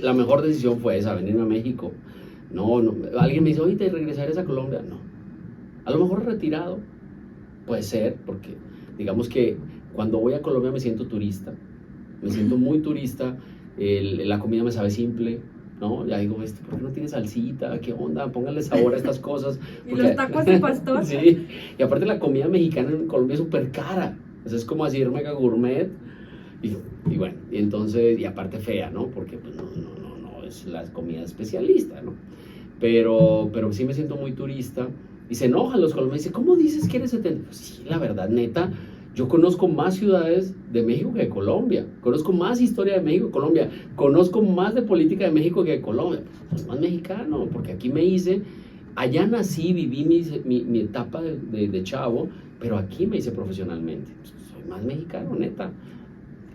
la mejor decisión fue esa, venirme a México. No, alguien me dice, oye, ¿te regresarías a Colombia? No. A lo mejor retirado, puede ser, porque digamos que cuando voy a Colombia me siento turista. Me siento muy turista, la comida me sabe simple. ¿No? Ya digo, ¿por qué no tiene salsita? ¿Qué onda? Pónganle sabor a estas cosas. Porque... ¿Y los tacos de pastor? Sí, y aparte la comida mexicana en Colombia es súper cara. Entonces es como así ir mega gourmet. Y bueno, y entonces, y aparte fea, ¿no? Porque pues no es la comida especialista, ¿no? Pero sí me siento muy turista. Y se enojan los colombianos. Dicen, ¿cómo dices que eres 70? Pues sí, la verdad, neta. Yo conozco más ciudades de México que de Colombia, conozco más historia de México que de Colombia, conozco más de política de México que de Colombia. Soy más mexicano, porque aquí me hice, allá nací, viví mi etapa de chavo, pero aquí me hice profesionalmente. Soy más mexicano, neta.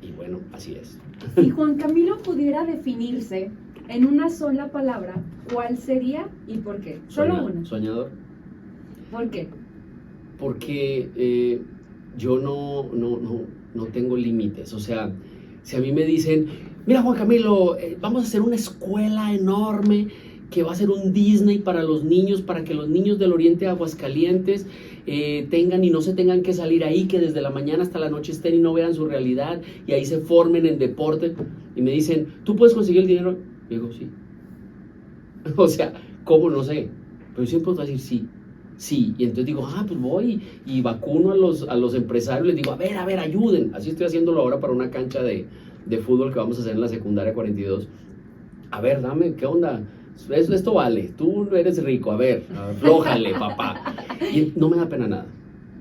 Y bueno, así es. Si Juan Camilo pudiera definirse en una sola palabra, ¿cuál sería y por qué? Solo una. Soñador. ¿Por qué? Porque... yo no tengo límites, o sea, si a mí me dicen, mira Juan Camilo, vamos a hacer una escuela enorme que va a ser un Disney para los niños, para que los niños del oriente de Aguascalientes tengan y no se tengan que salir ahí, que desde la mañana hasta la noche estén y no vean su realidad y ahí se formen en deporte, y me dicen, ¿tú puedes conseguir el dinero? Yo digo, sí. O sea, ¿cómo? No sé, pero yo siempre voy a decir sí. Sí, y entonces digo, pues voy y vacuno a los empresarios, les digo, a ver, ayuden. Así estoy haciéndolo ahora para una cancha de fútbol que vamos a hacer en la secundaria 42. A ver, dame, ¿qué onda? Esto vale, tú eres rico, a ver, aflójale, papá. Y no me da pena nada.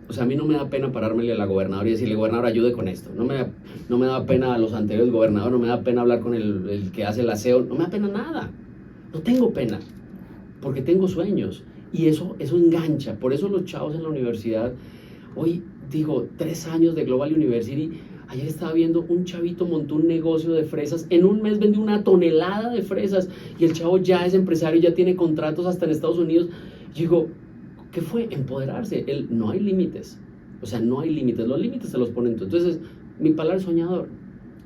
O sea, a mí no me da pena parármele a la gobernadora y decirle, gobernador, ayude con esto. No me da pena a los anteriores gobernadores, no me da pena hablar con el que hace el aseo, no me da pena nada. No tengo pena, porque tengo sueños. Y eso engancha, por eso los chavos en la universidad, hoy digo, 3 años de Global University, ayer estaba viendo un chavito montó un negocio de fresas, en un mes vendió 1 tonelada de fresas, y el chavo ya es empresario, ya tiene contratos hasta en Estados Unidos. Yo digo, ¿qué fue? Empoderarse. No hay límites, o sea, no hay límites, los límites se los ponen tú. Entonces, mi palabra es soñador,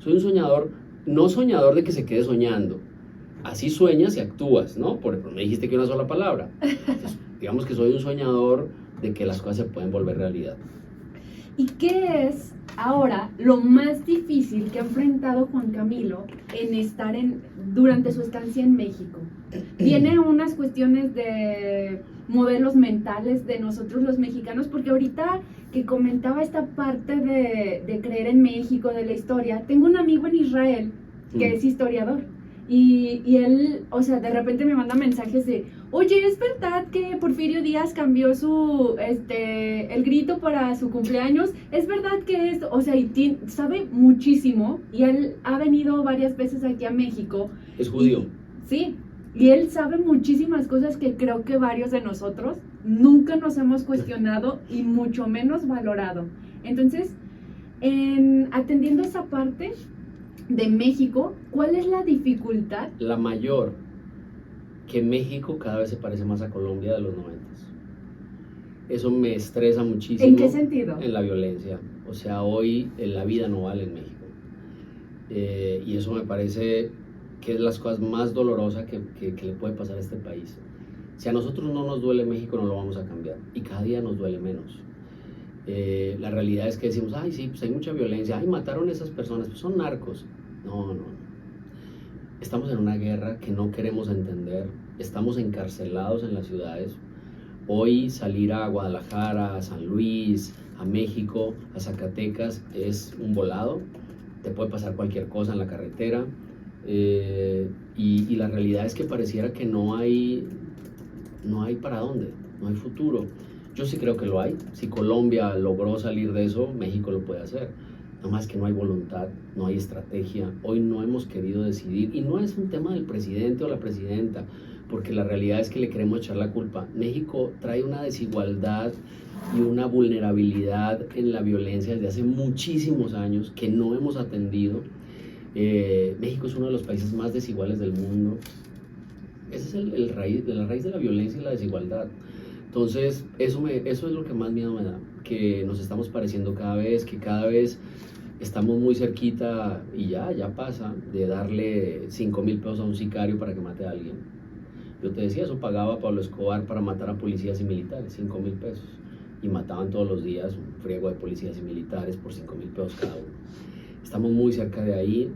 soy un soñador, no soñador de que se quede soñando. Así sueñas y actúas, ¿no? Me dijiste que una sola palabra. Entonces, digamos que soy un soñador de que las cosas se pueden volver realidad. ¿Y qué es ahora lo más difícil que ha enfrentado Juan Camilo en estar durante su estancia en México? Tiene unas cuestiones de modelos mentales de nosotros los mexicanos, porque ahorita que comentaba esta parte de creer en México, de la historia, tengo un amigo en Israel que es historiador. Y él, o sea, de repente me manda mensajes de, oye, ¿es verdad que Porfirio Díaz cambió el grito para su cumpleaños? ¿Es verdad que esto? O sea, y sabe muchísimo, y él ha venido varias veces aquí a México. ¿Es judío? Sí, y él sabe muchísimas cosas que creo que varios de nosotros nunca nos hemos cuestionado y mucho menos valorado. Entonces, atendiendo esa parte de México, ¿cuál es la dificultad? La mayor, que México cada vez se parece más a Colombia de los 90. Eso me estresa muchísimo. ¿En qué sentido? En la violencia. O sea, hoy la vida no vale en México. Y eso me parece que es las cosas más dolorosas que le puede pasar a este país. Si a nosotros no nos duele México, no lo vamos a cambiar. Y cada día nos duele menos. La realidad es que decimos, ay, sí, pues hay mucha violencia. Ay, mataron a esas personas, pues son narcos. No. Estamos en una guerra que no queremos entender. Estamos encarcelados en las ciudades. Hoy salir a Guadalajara, a San Luis, a México, a Zacatecas es un volado. Te puede pasar cualquier cosa en la carretera. Y la realidad es que pareciera que no hay para dónde, no hay futuro. Yo sí creo que lo hay. Si Colombia logró salir de eso, México lo puede hacer. Nada más que no hay voluntad, no hay estrategia. Hoy no hemos querido decidir. Y no es un tema del presidente o la presidenta, porque la realidad es que le queremos echar la culpa. México trae una desigualdad y una vulnerabilidad en la violencia desde hace muchísimos años que no hemos atendido. México es uno de los países más desiguales del mundo. Ese es la raíz de la violencia y la desigualdad. Entonces, eso es lo que más miedo me da, que nos estamos pareciendo cada vez, que cada vez estamos muy cerquita, y ya pasa, de darle 5,000 pesos a un sicario para que mate a alguien. Yo te decía, eso pagaba Pablo Escobar para matar a policías y militares, 5,000 pesos. Y mataban todos los días un friego de policías y militares por 5,000 pesos cada uno. Estamos muy cerca de ahí.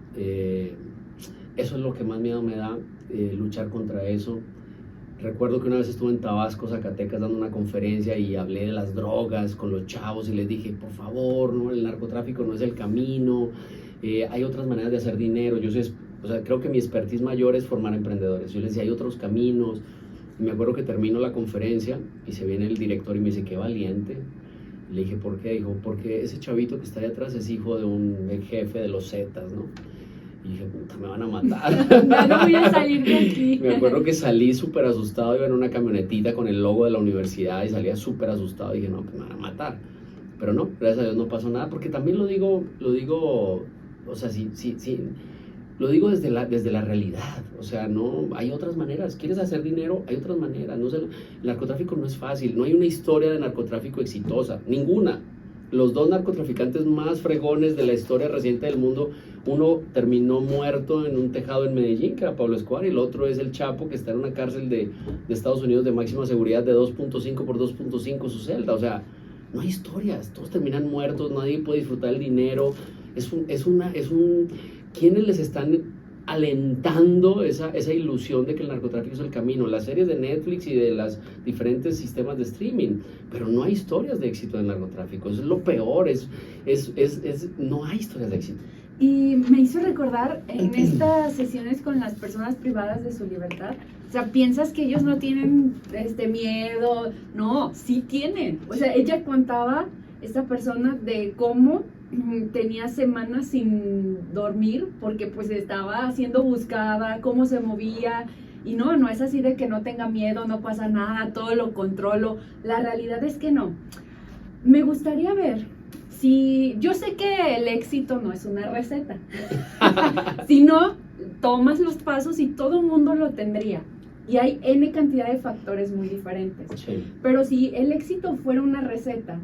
Eso es lo que más miedo me da, luchar contra eso. Recuerdo que una vez estuve en Tabasco, Zacatecas, dando una conferencia y hablé de las drogas con los chavos y les dije, por favor, no, el narcotráfico no es el camino, hay otras maneras de hacer dinero. Creo que mi expertise mayor es formar emprendedores. Yo les decía, hay otros caminos. Y me acuerdo que termino la conferencia y se viene el director y me dice, qué valiente. Y le dije, ¿por qué? Dijo, porque ese chavito que está ahí atrás es hijo de un jefe de los Zetas, ¿no? Y dije, puta, me van a matar. Ya no voy a salir de aquí. Me acuerdo que salí súper asustado, iba en una camionetita con el logo de la universidad y salía súper asustado. Y dije, no, pues me van a matar. Pero no, gracias a Dios no pasó nada, porque también lo digo, o sea, sí, lo digo desde la realidad. O sea, no, hay otras maneras. ¿Quieres hacer dinero? Hay otras maneras. El narcotráfico no es fácil. No hay una historia de narcotráfico exitosa. Ninguna. Los dos narcotraficantes más fregones de la historia reciente del mundo, uno terminó muerto en un tejado en Medellín, que era Pablo Escobar, y el otro es el Chapo, que está en una cárcel de Estados Unidos de máxima seguridad de 2.5 por 2.5 su celda. O sea, no hay historias. Todos terminan muertos, nadie puede disfrutar el dinero. ¿Quiénes les están alentando esa ilusión de que el narcotráfico es el camino? Las series de Netflix y de los diferentes sistemas de streaming, pero no hay historias de éxito del narcotráfico. Eso es lo peor, no hay historias de éxito. Y me hizo recordar en estas sesiones con las personas privadas de su libertad, o sea, piensas que ellos no tienen miedo. No, sí tienen. O sea, ella contaba, esta persona, de cómo tenía semanas sin dormir porque pues estaba siendo buscada, cómo se movía. Y no es así de que no tenga miedo, no pasa nada, todo lo controlo. La realidad es que no. Me gustaría ver si, yo sé que el éxito no es una receta, si no tomas los pasos y todo el mundo lo tendría. Y hay N cantidad de factores muy diferentes. Sí. Pero si el éxito fuera una receta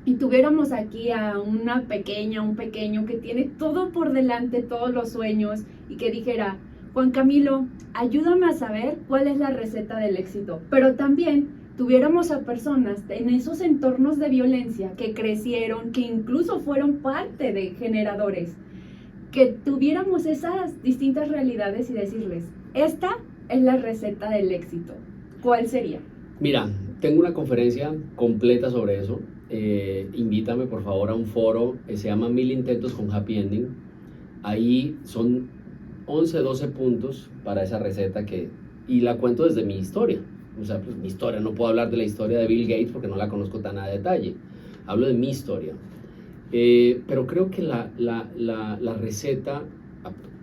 y tuviéramos aquí a una pequeña, un pequeño que tiene todo por delante, todos los sueños, y que dijera, Juan Camilo, ayúdame a saber cuál es la receta del éxito. Pero también tuviéramos a personas en esos entornos de violencia que crecieron, que incluso fueron parte de generadores, que tuviéramos esas distintas realidades y decirles, esta es la receta del éxito. ¿Cuál sería? Mira, tengo una conferencia completa sobre eso. Invítame por favor a un foro, se llama 1000 intentos con happy ending. Ahí son 11, 12 puntos para esa receta y la cuento desde mi historia. O sea, pues mi historia, no puedo hablar de la historia de Bill Gates porque no la conozco tan a detalle. Hablo de mi historia. Pero creo que la receta,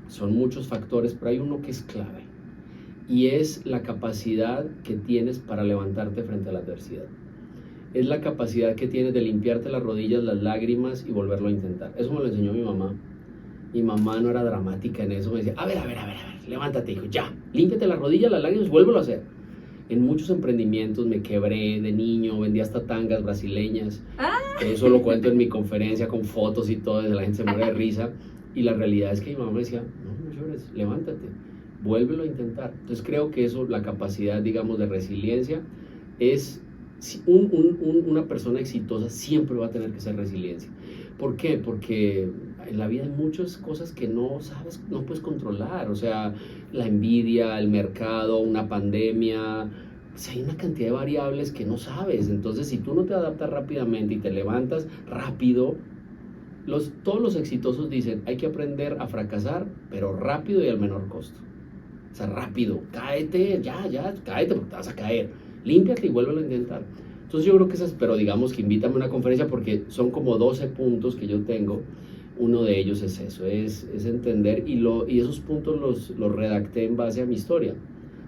son muchos factores, pero hay uno que es clave. y es la capacidad que tienes para levantarte frente a la adversidad. Es la capacidad que tienes de limpiarte las rodillas, las lágrimas y volverlo a intentar. Eso me lo enseñó mi mamá. Mi mamá no era dramática en eso, me decía, a ver, levántate, hijo, ya, límpiate las rodillas, las lágrimas, vuélvelo a hacer. En muchos emprendimientos me quebré de niño, vendía hasta tangas brasileñas. Eso lo cuento en mi conferencia con fotos y todo, la gente se muere de risa. Y la realidad es que mi mamá me decía, no llores, levántate, vuélvelo a intentar. Entonces creo que eso, la capacidad, digamos, de resiliencia, es una persona exitosa siempre va a tener que ser resiliencia. ¿Por qué? Porque en la vida hay muchas cosas que no sabes, no puedes controlar, o sea, la envidia, el mercado, una pandemia, o sea, hay una cantidad de variables que no sabes. Entonces, si tú no te adaptas rápidamente y te levantas rápido, todos los exitosos dicen, hay que aprender a fracasar, pero rápido y al menor costo. O sea, rápido, cáete, cáete porque te vas a caer, límpiate y vuélvelo a intentar. Entonces yo creo que esas, pero digamos que invítame a una conferencia porque son como 12 puntos que yo tengo. Uno de ellos es eso, es entender y esos puntos los redacté en base a mi historia.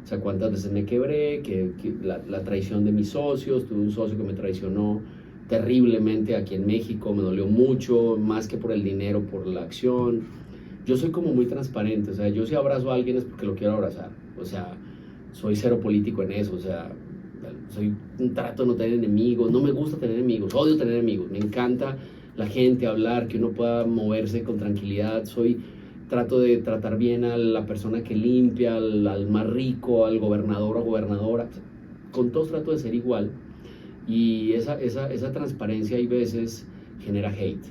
O sea, cuántas veces me quebré, la traición de mis socios, tuve un socio que me traicionó terriblemente aquí en México, me dolió mucho, más que por el dinero, por la acción. Yo soy como muy transparente, o sea, yo si abrazo a alguien es porque lo quiero abrazar. O sea, soy cero político en eso, o sea, trato de no tener enemigos, no me gusta tener enemigos, odio tener enemigos, me encanta la gente, hablar, que uno pueda moverse con tranquilidad, trato de tratar bien a la persona que limpia, al más rico, al gobernador o gobernadora, con todos trato de ser igual, y esa transparencia hay veces genera hate,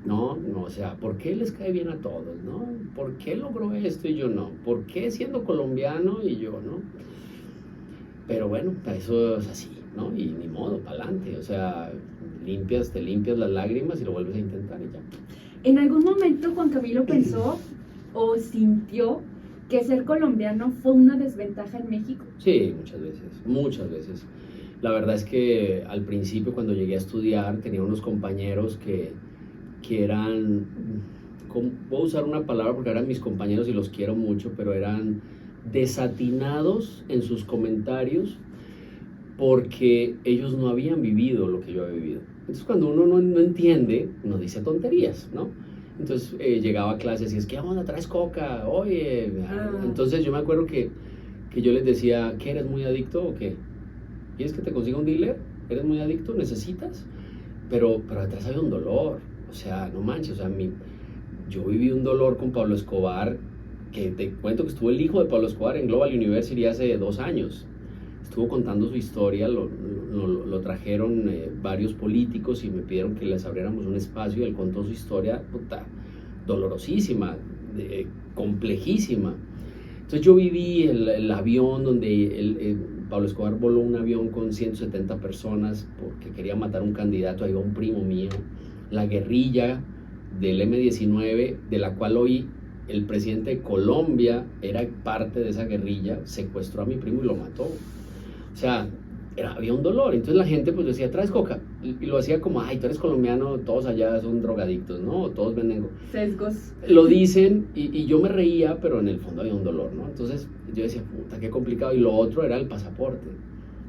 ¿no? O sea, ¿por qué les cae bien a todos, no? ¿Por qué logró esto y yo no? ¿Por qué siendo colombiano y yo no? Pero bueno, eso es así, ¿no? Y ni modo, para adelante. O sea, te limpias las lágrimas y lo vuelves a intentar y ya. ¿En algún momento Juan Camilo pensó o sintió que ser colombiano fue una desventaja en México? Sí, muchas veces. La verdad es que al principio, cuando llegué a estudiar, tenía unos compañeros que eran, voy a usar una palabra porque eran mis compañeros y los quiero mucho, pero eran desatinados en sus comentarios porque ellos no habían vivido lo que yo había vivido. Entonces cuando uno no entiende, uno dice tonterías, ¿no? Entonces llegaba a clases y es que vamos a traer coca, oye. Entonces yo me acuerdo que yo les decía, ¿qué, eres muy adicto o qué? ¿Quieres que te consiga un dealer? ¿Eres muy adicto? ¿Necesitas? Pero detrás había un dolor, o sea, no manches, o sea, yo viví un dolor con Pablo Escobar, que te cuento que estuvo el hijo de Pablo Escobar en Global University hace 2 años. Estuvo contando su historia, lo trajeron varios políticos y me pidieron que les abriéramos un espacio y él contó su historia, dolorosísima, complejísima. Entonces yo viví el avión donde Pablo Escobar voló un avión con 170 personas porque quería matar a un candidato, ahí iba un primo mío, la guerrilla del M-19, de la cual hoy el presidente de Colombia era parte de esa guerrilla, secuestró a mi primo y lo mató. O sea, había un dolor. Entonces la gente pues decía, ¿traes coca? Y lo hacía como, ay, tú eres colombiano, todos allá son drogadictos, ¿no? Todos venden Sesgos. Lo dicen y yo me reía, pero en el fondo había un dolor, ¿no? Entonces yo decía, puta, qué complicado. Y lo otro era el pasaporte.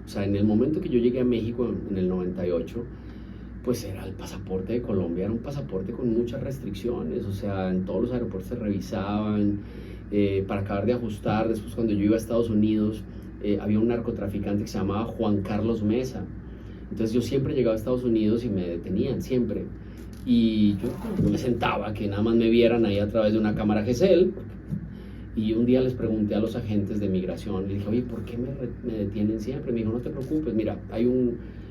O sea, en el momento que yo llegué a México en el 98, pues era el pasaporte de Colombia, era un pasaporte con muchas restricciones, o sea, en todos los aeropuertos se revisaban, para acabar de ajustar. Después cuando yo iba a Estados Unidos, había un narcotraficante que se llamaba Juan Carlos Mesa, entonces yo siempre llegaba a Estados Unidos y me detenían, siempre, y yo me sentaba, que nada más me vieran ahí a través de una cámara Gesell, y un día les pregunté a los agentes de migración, le dije, oye, ¿por qué me detienen siempre? Me dijo, no te preocupes, mira, hay un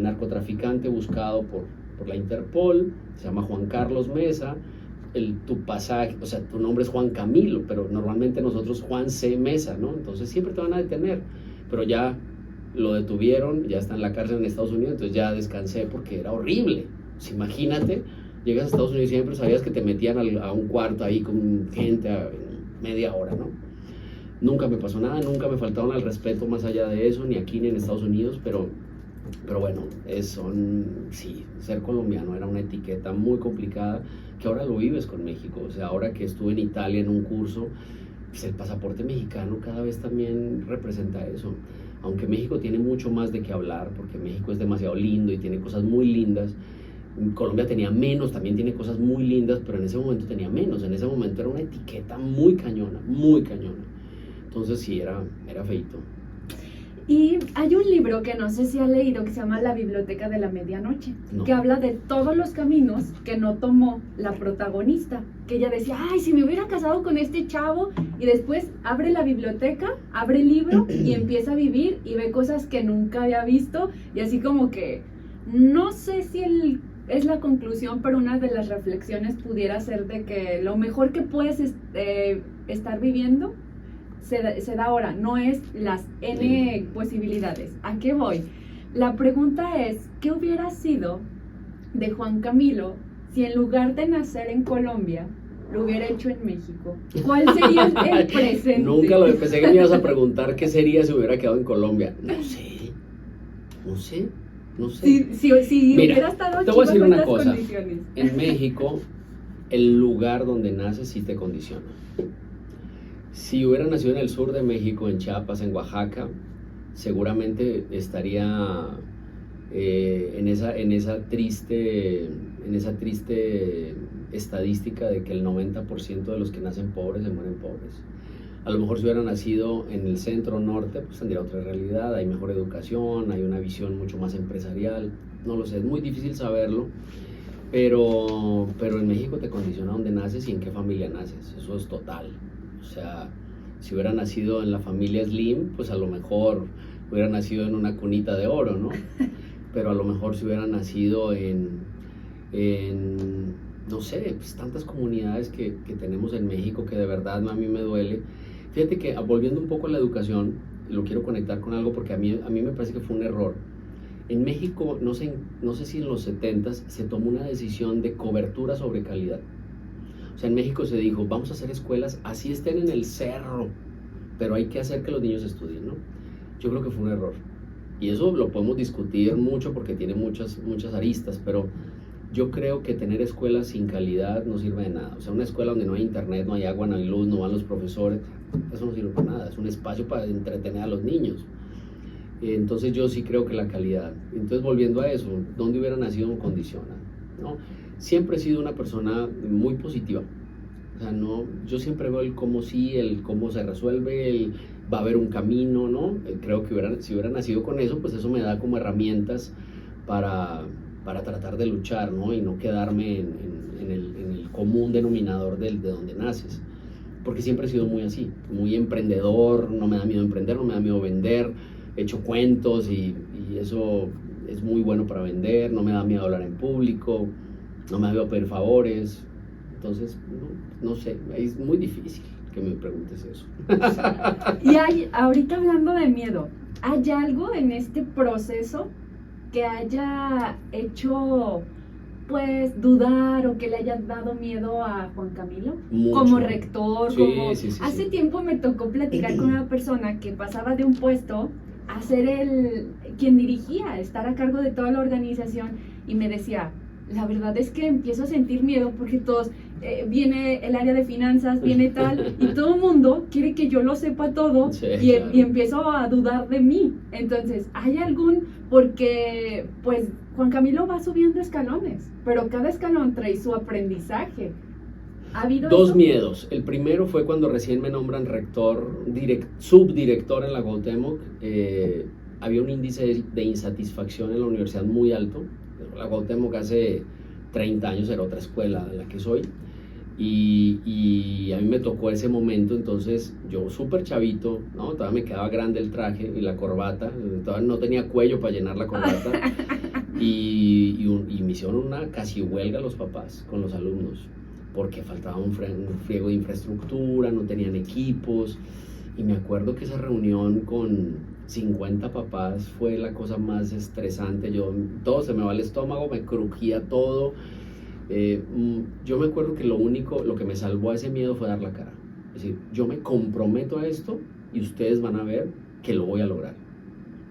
narcotraficante buscado por la Interpol, se llama Juan Carlos Mesa, tu pasaje, o sea, tu nombre es Juan Camilo, pero normalmente nosotros Juan C. Mesa, ¿no? Entonces siempre te van a detener, pero ya lo detuvieron, ya está en la cárcel en Estados Unidos, entonces ya descansé porque era horrible. Pues imagínate, llegas a Estados Unidos y siempre sabías que te metían a un cuarto ahí con gente a media hora, ¿no? Nunca me pasó nada, nunca me faltaron al respeto más allá de eso, ni aquí ni en Estados Unidos, pero bueno, sí, ser colombiano era una etiqueta muy complicada que ahora lo vives con México. O sea, ahora que estuve en Italia en un curso, pues el pasaporte mexicano cada vez también representa eso. Aunque México tiene mucho más de qué hablar, porque México es demasiado lindo y tiene cosas muy lindas. Colombia tenía menos, también tiene cosas muy lindas, pero en ese momento tenía menos. En ese momento era una etiqueta muy cañona, muy cañona. Entonces sí, era feito. Y hay un libro que no sé si ha leído que se llama La Biblioteca de la Medianoche, No. que habla de todos los caminos que no tomó la protagonista, que ella decía, ay, si me hubiera casado con este chavo, y después abre la biblioteca, abre el libro y empieza a vivir y ve cosas que nunca había visto, y así como que, no sé si es la conclusión, pero una de las reflexiones pudiera ser de que lo mejor que puedes estar viviendo se da ahora, no es las N posibilidades. ¿A qué voy? La pregunta es, ¿qué hubiera sido de Juan Camilo si en lugar de nacer en Colombia, lo hubiera hecho en México? ¿Cuál sería el presente? Nunca lo pensé que me ibas a preguntar qué sería si hubiera quedado en Colombia. No sé. Si Mira, hubiera estado te voy a decir bajo una estas cosa. condiciones. En México, el lugar donde naces sí te condiciona. Si hubiera nacido en el sur de México, en Chiapas, en Oaxaca, seguramente estaría en esa triste estadística de que el 90% de los que nacen pobres se mueren pobres. A lo mejor si hubiera nacido en el centro norte, pues tendría otra realidad, hay mejor educación, hay una visión mucho más empresarial, no lo sé, es muy difícil saberlo, pero en México te condiciona dónde naces y en qué familia naces, eso es total. O sea, si hubiera nacido en la familia Slim, pues a lo mejor hubiera nacido en una cunita de oro, ¿no? Pero a lo mejor si hubiera nacido en no sé, pues tantas comunidades que tenemos en México que de verdad a mí me duele. Fíjate que volviendo un poco a la educación, lo quiero conectar con algo porque a mí me parece que fue un error. En México, no sé si en los 70s se tomó una decisión de cobertura sobre calidad. O sea, en México se dijo, vamos a hacer escuelas, así estén en el cerro, pero hay que hacer que los niños estudien, ¿no? Yo creo que fue un error. Y eso lo podemos discutir mucho porque tiene muchas aristas, pero yo creo que tener escuelas sin calidad no sirve de nada. O sea, una escuela donde no hay internet, no hay agua, no hay luz, no van los profesores, eso no sirve para nada. Es un espacio para entretener a los niños. Entonces yo sí creo que la calidad. Entonces volviendo a eso, ¿dónde hubiera nacido condiciona? ¿No? Siempre he sido una persona muy positiva. O sea, no, yo siempre veo el cómo sí, el cómo se resuelve, el va a haber un camino, ¿no? Creo que si hubiera nacido con eso, pues eso me da como herramientas para tratar de luchar, ¿no? Y no quedarme en el común denominador de donde naces. Porque siempre he sido muy así, muy emprendedor, no me da miedo emprender, no me da miedo vender, he hecho cuentos y eso es muy bueno para vender, no me da miedo hablar en público, no me da miedo pedir favores. Entonces, no sé, es muy difícil que me preguntes eso. Y ahorita hablando de miedo, ¿hay algo en este proceso que haya hecho, pues, dudar o que le haya dado miedo a Juan Camilo? Mucho. Como rector, Sí, como... sí, Hace tiempo me tocó platicar con una persona que pasaba de un puesto a ser quien dirigía, estar a cargo de toda la organización, y me decía, la verdad es que empiezo a sentir miedo porque todos, viene el área de finanzas, viene tal, y todo el mundo quiere que yo lo sepa todo, Sí, y claro. empiezo a dudar de mí. Entonces, ¿hay porque pues Juan Camilo va subiendo escalones, pero cada escalón trae su aprendizaje? ¿Ha habido Dos eso? miedos. El primero fue cuando recién me nombran rector, subdirector en la Cuauhtémoc. Había un índice de insatisfacción en la universidad muy alto. La Cuauhtémoc hace 30 años era otra escuela de la que soy. Y a mí me tocó ese momento, entonces yo súper chavito, ¿no? Todavía me quedaba grande el traje y la corbata, todavía no tenía cuello para llenar la corbata. Y me hicieron una casi huelga los papás con los alumnos, porque faltaba un friego de infraestructura, no tenían equipos. Y me acuerdo que esa reunión con 50 papás fue la cosa más estresante. Todo se me va al estómago, me crujía todo. Yo me acuerdo que lo que me salvó a ese miedo fue dar la cara. Es decir, yo me comprometo a esto y ustedes van a ver que lo voy a lograr.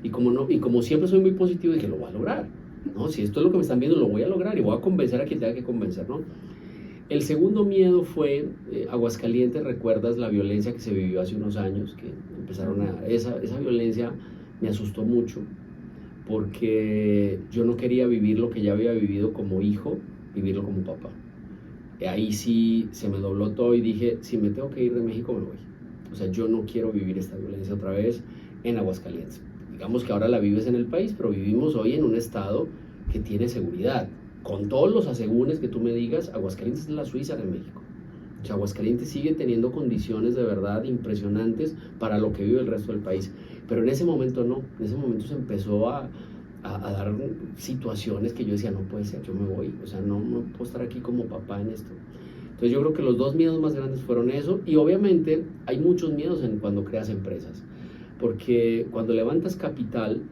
Y como siempre soy muy positivo, dije, lo voy a lograr, ¿no? Si esto es lo que me están viendo, lo voy a lograr y voy a convencer a quien tenga que convencer, ¿no? El segundo miedo fue Aguascalientes. ¿Recuerdas la violencia que se vivió hace unos años? Que esa violencia me asustó mucho, porque yo no quería vivir lo que ya había vivido como hijo, vivirlo como papá. Ahí sí se me dobló todo y dije, si me tengo que ir de México me voy. O sea, yo no quiero vivir esta violencia otra vez en Aguascalientes. Digamos que ahora la vives en el país, pero vivimos hoy en un estado que tiene seguridad. Con todos los asegúnes que tú me digas, Aguascalientes es la Suiza de México. O sea, Aguascalientes sigue teniendo condiciones de verdad impresionantes para lo que vive el resto del país. Pero en ese momento no, en ese momento se empezó a dar situaciones que yo decía, no puede ser, yo me voy, o sea, no puedo estar aquí como papá en esto. Entonces yo creo que los dos miedos más grandes fueron eso, y obviamente hay muchos miedos cuando creas empresas, porque cuando levantas capital,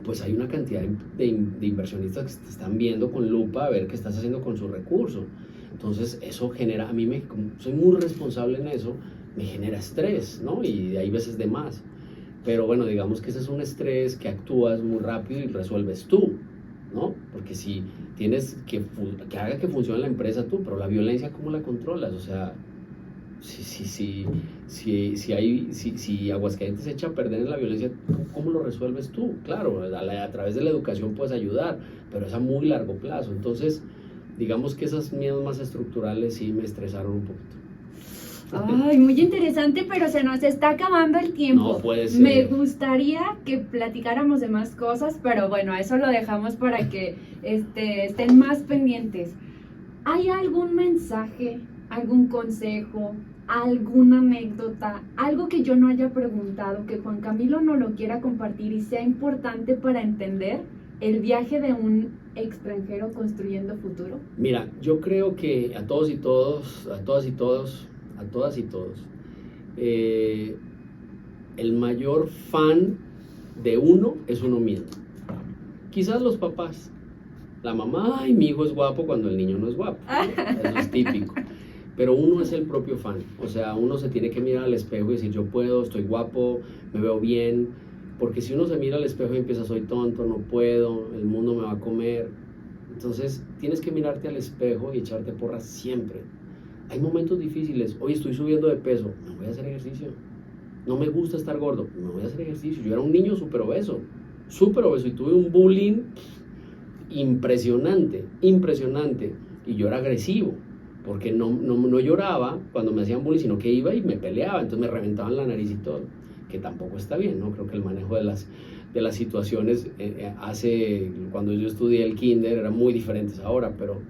pues hay una cantidad de inversionistas que te están viendo con lupa a ver qué estás haciendo con sus recursos. Entonces eso genera, a mí como soy muy responsable en eso, me genera estrés, ¿no? Y hay veces de más. Pero bueno, digamos que ese es un estrés que actúas muy rápido y resuelves tú, ¿no? Porque si tienes que haga que funcione la empresa tú, pero la violencia, ¿cómo la controlas? O sea, si Aguascalientes se echa a perder en la violencia, ¿cómo lo resuelves tú? Claro, a través de la educación puedes ayudar, pero es a muy largo plazo. Entonces, digamos que esos miedos más estructurales sí me estresaron un poquito. Ay, muy interesante, pero se nos está acabando el tiempo. No puede ser. Me gustaría que platicáramos de más cosas, pero bueno, eso lo dejamos para que estén más pendientes. ¿Hay algún mensaje, algún consejo, alguna anécdota, algo que yo no haya preguntado, que Juan Camilo no lo quiera compartir y sea importante para entender el viaje de un extranjero construyendo futuro? Mira, yo creo que a todas y todos, el mayor fan de uno es uno mismo. Quizás los papás, la mamá, ay, mi hijo es guapo cuando el niño no es guapo, ¿no? Eso es típico. Pero uno es el propio fan, o sea, uno se tiene que mirar al espejo y decir, yo puedo, estoy guapo, me veo bien, porque si uno se mira al espejo y empieza, soy tonto, no puedo, el mundo me va a comer. Entonces tienes que mirarte al espejo y echarte porras siempre. Hay momentos difíciles, hoy estoy subiendo de peso, me voy a hacer ejercicio. No me gusta estar gordo, me voy a hacer ejercicio. Yo era un niño súper obeso, y tuve un bullying impresionante, y yo era agresivo, porque no lloraba cuando me hacían bullying, sino que iba y me peleaba, entonces me reventaban la nariz y todo, que tampoco está bien, ¿no? Creo que el manejo de las situaciones cuando yo estudié el kinder eran muy diferentes ahora, pero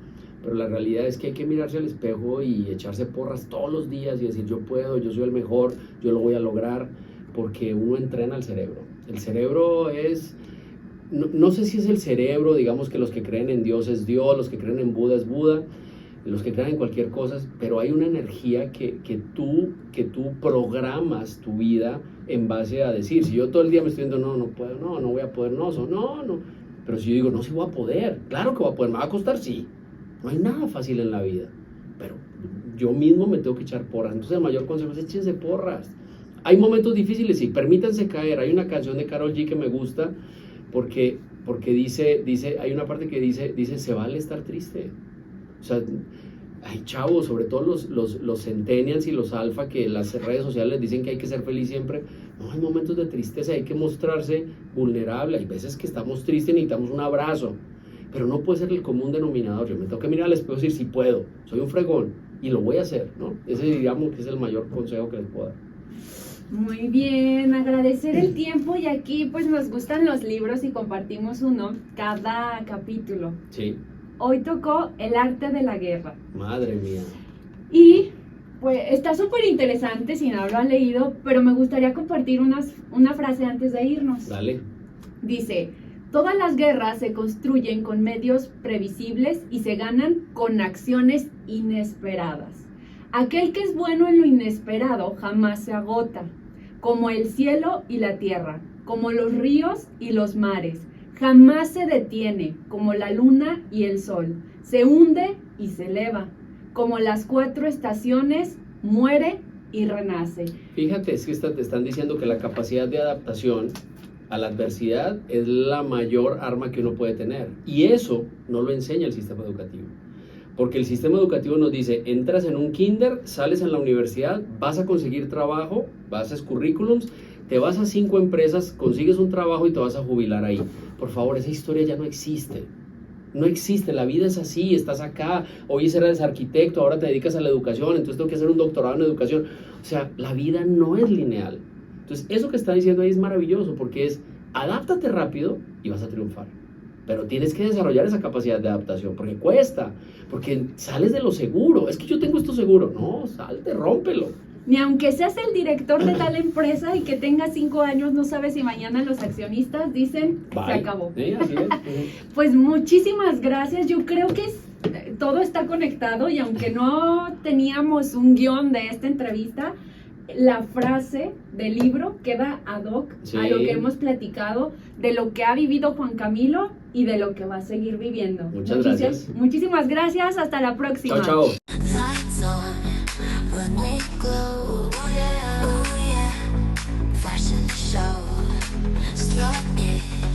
la realidad es que hay que mirarse al espejo y echarse porras todos los días y decir, yo puedo, yo soy el mejor, yo lo voy a lograr, porque uno entrena al cerebro. El cerebro es, no sé si es el cerebro, digamos que los que creen en Dios es Dios, los que creen en Buda es Buda, los que creen en cualquier cosa, pero hay una energía que tú programas tu vida en base a decir, si yo todo el día me estoy diciendo, no puedo, no voy a poder, no, pero si yo digo, no, sí voy a poder, claro que voy a poder, me va a costar, sí. No hay nada fácil en la vida, pero yo mismo me tengo que echar porras. Entonces el mayor consejo es échense porras. Hay momentos difíciles, sí, permítanse caer. Hay una canción de Karol G que me gusta porque dice, hay una parte que dice, se vale estar triste. O sea, hay chavos, sobre todo los centennials y los alfa, que las redes sociales dicen que hay que ser feliz siempre. No, hay momentos de tristeza, hay que mostrarse vulnerable. Hay veces que estamos tristes y necesitamos un abrazo. Pero no puede ser el común denominador. Yo me tengo que mirar al espejo y decir, sí puedo, soy un fregón y lo voy a hacer, ¿no? Ese digamos que es el mayor consejo que les puedo dar. Muy bien, agradecer el tiempo, y aquí pues nos gustan los libros y compartimos uno cada capítulo. Sí. Hoy tocó El arte de la guerra. Madre mía. Y pues está súper interesante si no lo han leído, pero me gustaría compartir una frase antes de irnos. Dale. Dice, todas las guerras se construyen con medios previsibles y se ganan con acciones inesperadas. Aquel que es bueno en lo inesperado jamás se agota, como el cielo y la tierra, como los ríos y los mares. Jamás se detiene, como la luna y el sol. Se hunde y se eleva, como las 4 estaciones, muere y renace. Fíjate, es que te están diciendo que la capacidad de adaptación a la adversidad es la mayor arma que uno puede tener. Y eso no lo enseña el sistema educativo. Porque el sistema educativo nos dice, entras en un kinder, sales en la universidad, vas a conseguir trabajo, haces currículums, te vas a 5 empresas, consigues un trabajo y te vas a jubilar ahí. Por favor, esa historia ya no existe. No existe, la vida es así, estás acá, hoy eres arquitecto, ahora te dedicas a la educación, entonces tengo que hacer un doctorado en educación. O sea, la vida no es lineal. Entonces, eso que está diciendo ahí es maravilloso, porque es, adáptate rápido y vas a triunfar. Pero tienes que desarrollar esa capacidad de adaptación, porque cuesta, porque sales de lo seguro. Es que yo tengo esto seguro. No, salte, rómpelo. Ni aunque seas el director de tal empresa y que tengas 5 años, no sabes si mañana los accionistas dicen, Bye. se acabó. Sí, así es. Pues muchísimas gracias. Yo creo que todo está conectado y aunque no teníamos un guión de esta entrevista, la frase del libro queda ad hoc Sí. a lo que hemos platicado, de lo que ha vivido Juan Camilo y de lo que va a seguir viviendo. Muchas gracias. Muchísimas gracias. Hasta la próxima. Chao, chao. Lights on when we glow. Oh yeah, oh yeah. Fashion show. Struck it.